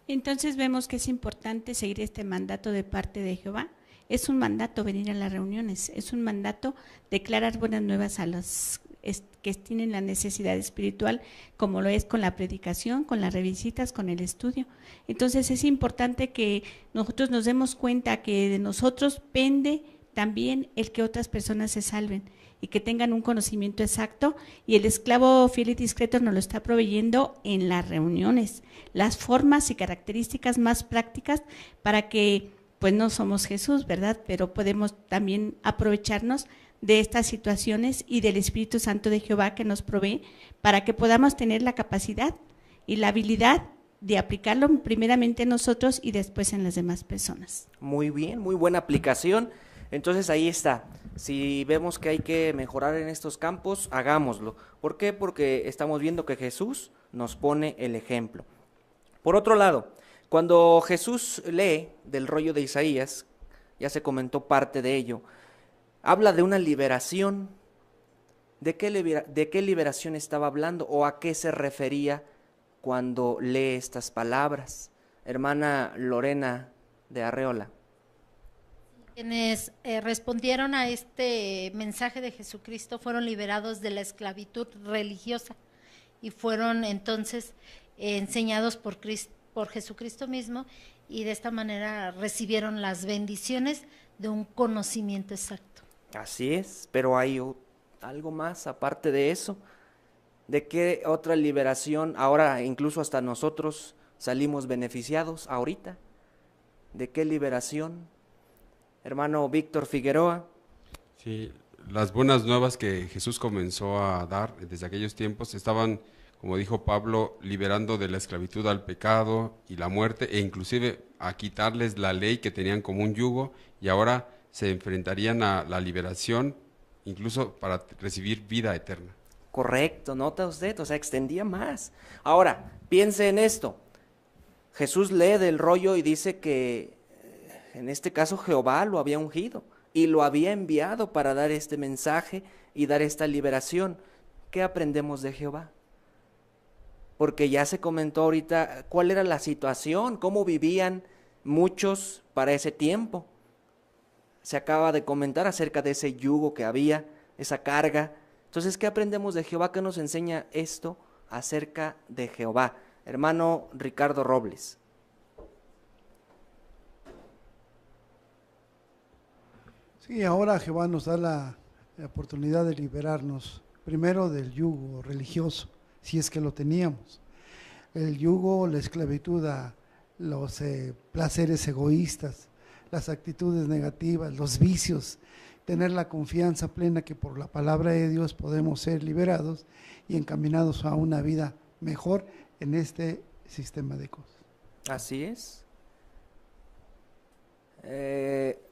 Entonces vemos que es importante seguir este mandato de parte de Jehová. Es un mandato venir a las reuniones, es un mandato declarar buenas nuevas a los que tienen la necesidad espiritual, como lo es con la predicación, con las revisitas, con el estudio. Entonces es importante que nosotros nos demos cuenta que de nosotros pende también el que otras personas se salven y que tengan un conocimiento exacto, y el esclavo fiel y discreto nos lo está proveyendo en las reuniones, las formas y características más prácticas para que, pues no somos Jesús, ¿verdad? Pero podemos también aprovecharnos de estas situaciones y del Espíritu Santo de Jehová que nos provee para que podamos tener la capacidad y la habilidad de aplicarlo primeramente en nosotros y después en las demás personas. Muy bien, muy buena aplicación. Entonces ahí está, si vemos que hay que mejorar en estos campos, hagámoslo. ¿Por qué? Porque estamos viendo que Jesús nos pone el ejemplo. Por otro lado, cuando Jesús lee del rollo de Isaías, ya se comentó parte de ello, habla de una liberación. ¿De qué liberación estaba hablando o a qué se refería cuando lee estas palabras? Hermana Lorena de Arreola. Quienes respondieron a este mensaje de Jesucristo fueron liberados de la esclavitud religiosa y fueron entonces enseñados por Jesucristo mismo, y de esta manera recibieron las bendiciones de un conocimiento exacto. Así es, pero hay ¿Algo más aparte de eso? ¿De qué otra liberación? Ahora incluso hasta nosotros salimos beneficiados ahorita. ¿De qué liberación? Hermano Víctor Figueroa. Sí, las buenas nuevas que Jesús comenzó a dar desde aquellos tiempos estaban, como dijo Pablo, liberando de la esclavitud al pecado y la muerte, e inclusive a quitarles la ley que tenían como un yugo, y ahora se enfrentarían a la liberación, incluso para recibir vida eterna. Correcto, nota usted, o sea, extendía más. Ahora, piense en esto. Jesús lee del rollo y dice que en este caso Jehová lo había ungido y lo había enviado para dar este mensaje y dar esta liberación. ¿Qué aprendemos de Jehová? Porque ya se comentó ahorita cuál era la situación, cómo vivían muchos para ese tiempo. Se acaba de comentar acerca de ese yugo que había, esa carga. Entonces, ¿qué aprendemos de Jehová? ¿Qué nos enseña esto acerca de Jehová? Hermano Ricardo Robles. Sí, ahora Jehová nos da la oportunidad de liberarnos, primero del yugo religioso, si es que lo teníamos. El yugo, la esclavitud a los placeres egoístas, las actitudes negativas, los vicios, tener la confianza plena que por la palabra de Dios podemos ser liberados y encaminados a una vida mejor en este sistema de cosas. Así es.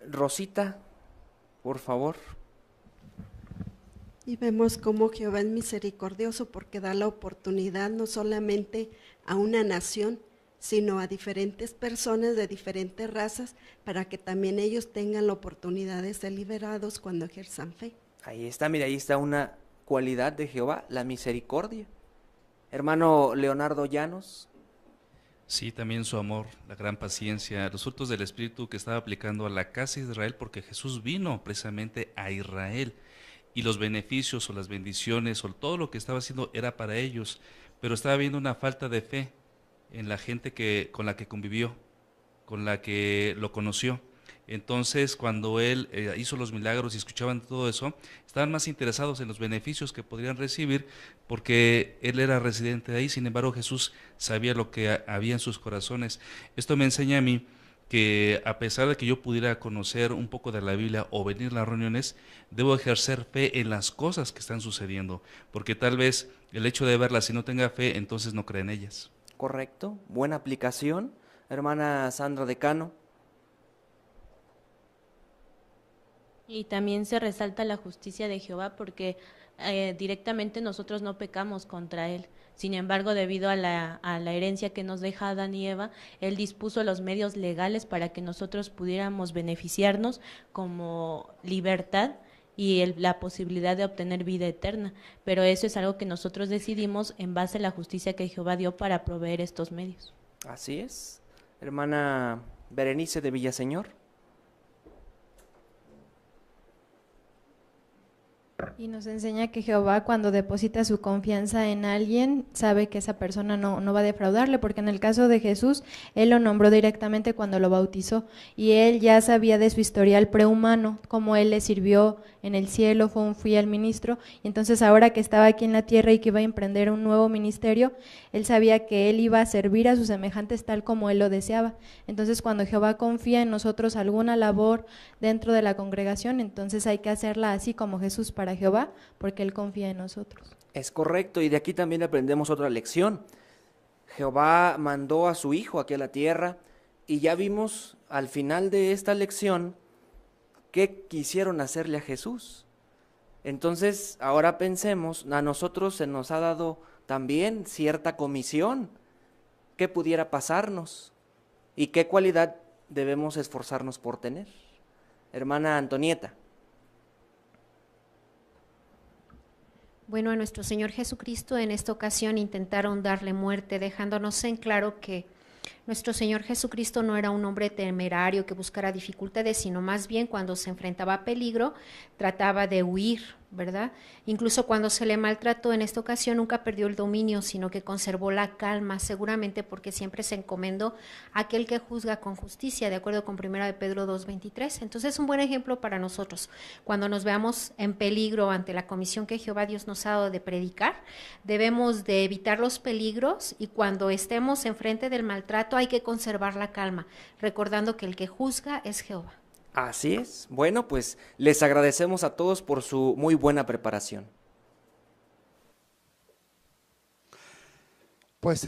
Rosita, por favor. Y vemos cómo Jehová es misericordioso porque da la oportunidad no solamente a una nación, sino a diferentes personas de diferentes razas para que también ellos tengan la oportunidad de ser liberados cuando ejerzan fe. Ahí está, mira, ahí está una cualidad de Jehová, la misericordia. Hermano Leonardo Llanos. Sí, también su amor, la gran paciencia, los frutos del Espíritu que estaba aplicando a la casa de Israel, porque Jesús vino precisamente a Israel y los beneficios o las bendiciones o todo lo que estaba haciendo era para ellos, pero estaba viendo una falta de fe en la gente con la que convivió, con la que lo conoció. Entonces, cuando él hizo los milagros y escuchaban todo eso, estaban más interesados en los beneficios que podrían recibir porque él era residente de ahí. Sin embargo, Jesús sabía lo que había en sus corazones. Esto me enseña a mí que a pesar de que yo pudiera conocer un poco de la Biblia o venir a las reuniones, debo ejercer fe en las cosas que están sucediendo, porque tal vez el hecho de verlas, si no tenga fe, entonces no cree en ellas. Correcto, buena aplicación. Hermana Sandra Decano. Y también se resalta la justicia de Jehová porque directamente nosotros no pecamos contra Él. Sin embargo, debido a la herencia que nos deja Adán y Eva, Él dispuso los medios legales para que nosotros pudiéramos beneficiarnos como libertad y la posibilidad de obtener vida eterna. Pero eso es algo que nosotros decidimos en base a la justicia que Jehová dio para proveer estos medios. Así es. Hermana Berenice de Villaseñor. Y nos enseña que Jehová, cuando deposita su confianza en alguien, sabe que esa persona no va a defraudarle, porque en el caso de Jesús, Él lo nombró directamente cuando lo bautizó, y Él ya sabía de su historial prehumano, cómo Él le sirvió en el cielo, fue un fiel ministro, y entonces ahora que estaba aquí en la tierra y que iba a emprender un nuevo ministerio, Él sabía que Él iba a servir a sus semejantes tal como Él lo deseaba. Entonces, cuando Jehová confía en nosotros alguna labor dentro de la congregación, entonces hay que hacerla así como Jesús para Jehová, porque Él confía en nosotros. Es correcto, y de aquí también aprendemos otra lección. Jehová mandó a su Hijo aquí a la tierra, y ya vimos al final de esta lección qué quisieron hacerle a Jesús. Entonces, ahora pensemos, a nosotros se nos ha dado también cierta comisión. ¿Qué pudiera pasarnos? ¿Y qué cualidad debemos esforzarnos por tener? Hermana Antonieta. Bueno, a nuestro Señor Jesucristo en esta ocasión intentaron darle muerte, dejándonos en claro que nuestro Señor Jesucristo no era un hombre temerario que buscara dificultades, sino más bien cuando se enfrentaba a peligro, trataba de huir ¿verdad? Incluso cuando se le maltrató en esta ocasión nunca perdió el dominio, sino que conservó la calma, seguramente porque siempre se encomendó a aquel que juzga con justicia, de acuerdo con 1 de Pedro 2:23. Entonces es un buen ejemplo para nosotros. Cuando nos veamos en peligro ante la comisión que Jehová Dios nos ha dado de predicar, debemos de evitar los peligros, y cuando estemos enfrente del maltrato hay que conservar la calma, recordando que el que juzga es Jehová. Así es. Bueno, pues les agradecemos a todos por su muy buena preparación. Pues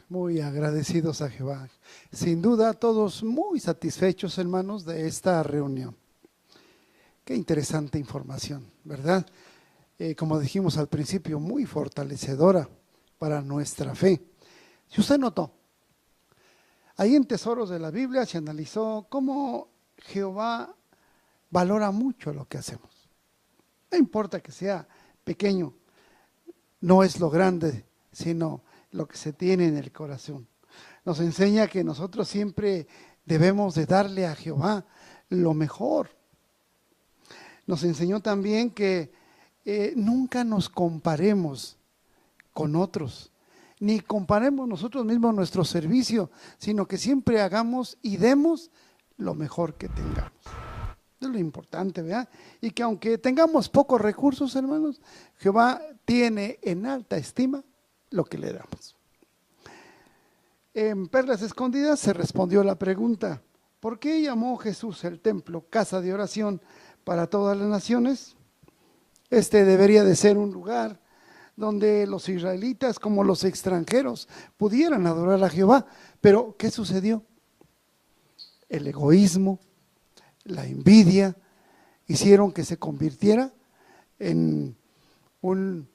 muy agradecidos a Jehová. Sin duda, todos muy satisfechos, hermanos, de esta reunión. Qué interesante información, ¿verdad? Como dijimos al principio, muy fortalecedora para nuestra fe. Si usted notó, ahí en Tesoros de la Biblia se analizó cómo Jehová valora mucho lo que hacemos. No importa que sea pequeño, no es lo grande, sino lo que se tiene en el corazón. Nos enseña que nosotros siempre debemos de darle a Jehová lo mejor. Nos enseñó también que nunca nos comparemos con otros, ni comparemos nosotros mismos nuestro servicio, sino que siempre hagamos y demos lo mejor que tengamos. Es lo importante, ¿verdad? Y que aunque tengamos pocos recursos, hermanos, Jehová tiene en alta estima lo que le damos. En Perlas Escondidas se respondió la pregunta: ¿por qué llamó Jesús el templo casa de oración para todas las naciones? Este debería de ser un lugar donde los israelitas como los extranjeros pudieran adorar a Jehová. Pero ¿qué sucedió? El egoísmo, la envidia, hicieron que se convirtiera en un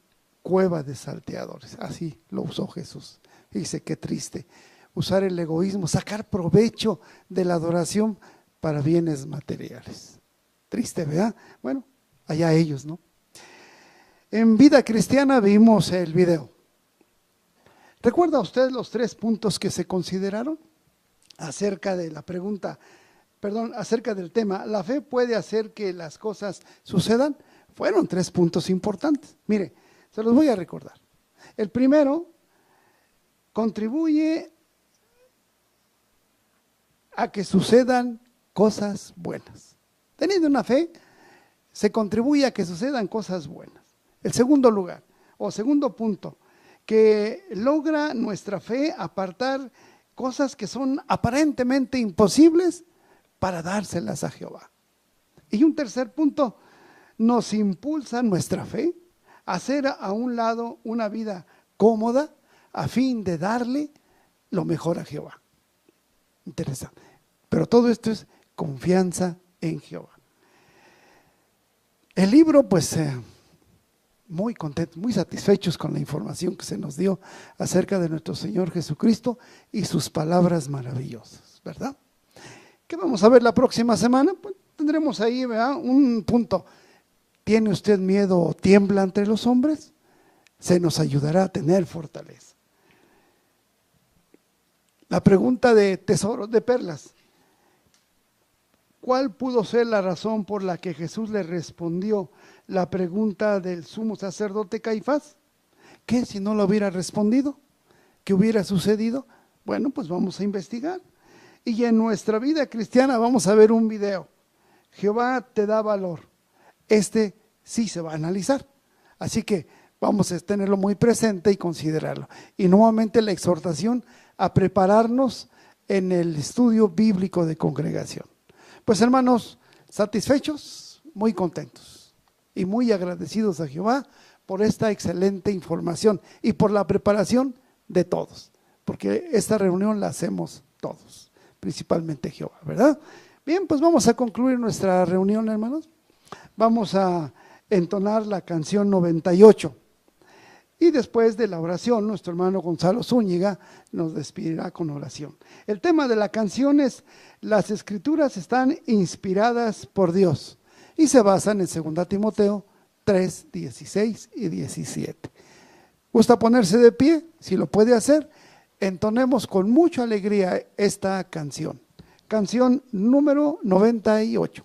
cueva de salteadores. Así lo usó Jesús. Dice, qué triste, usar el egoísmo, sacar provecho de la adoración para bienes materiales. Triste, ¿verdad? Bueno, allá ellos, ¿no? En Vida Cristiana vimos el video. ¿Recuerda usted los 3 puntos que se consideraron? Acerca de la pregunta, acerca del tema, ¿la fe puede hacer que las cosas sucedan? Fueron 3 puntos importantes. Mire, se los voy a recordar. El primero, contribuye a que sucedan cosas buenas. Teniendo una fe, se contribuye a que sucedan cosas buenas. El segundo lugar, o segundo punto, que logra nuestra fe apartar cosas que son aparentemente imposibles para dárselas a Jehová. Y un tercer punto, nos impulsa nuestra fe a hacer a un lado una vida cómoda a fin de darle lo mejor a Jehová. Interesante. Pero todo esto es confianza en Jehová. El libro, pues, muy contentos, muy satisfechos con la información que se nos dio acerca de nuestro Señor Jesucristo y sus palabras maravillosas, ¿verdad? ¿Qué vamos a ver la próxima semana? Pues tendremos ahí, ¿verdad?, un punto. ¿Tiene usted miedo o tiembla entre los hombres? Se nos ayudará a tener fortaleza. La pregunta de tesoros de perlas. ¿Cuál pudo ser la razón por la que Jesús le respondió la pregunta del sumo sacerdote Caifás? ¿Qué si no lo hubiera respondido? ¿Qué hubiera sucedido? Bueno, pues vamos a investigar. Y en nuestra vida cristiana vamos a ver un video. Jehová te da valor. Este sí se va a analizar. Así que vamos a tenerlo muy presente y considerarlo. Y nuevamente la exhortación a prepararnos en el estudio bíblico de congregación. Pues hermanos, satisfechos, muy contentos y muy agradecidos a Jehová por esta excelente información y por la preparación de todos, porque esta reunión la hacemos todos, principalmente Jehová, ¿verdad? Bien, pues vamos a concluir nuestra reunión, hermanos. Vamos a entonar la canción 98 y después de la oración, nuestro hermano Gonzalo Zúñiga nos despedirá con oración. El tema de la canción es: las escrituras están inspiradas por Dios y se basan en 2 Timoteo 3, 16 y 17. ¿Gusta ponerse de pie? Si lo puede hacer, entonemos con mucha alegría esta canción. Canción número 98.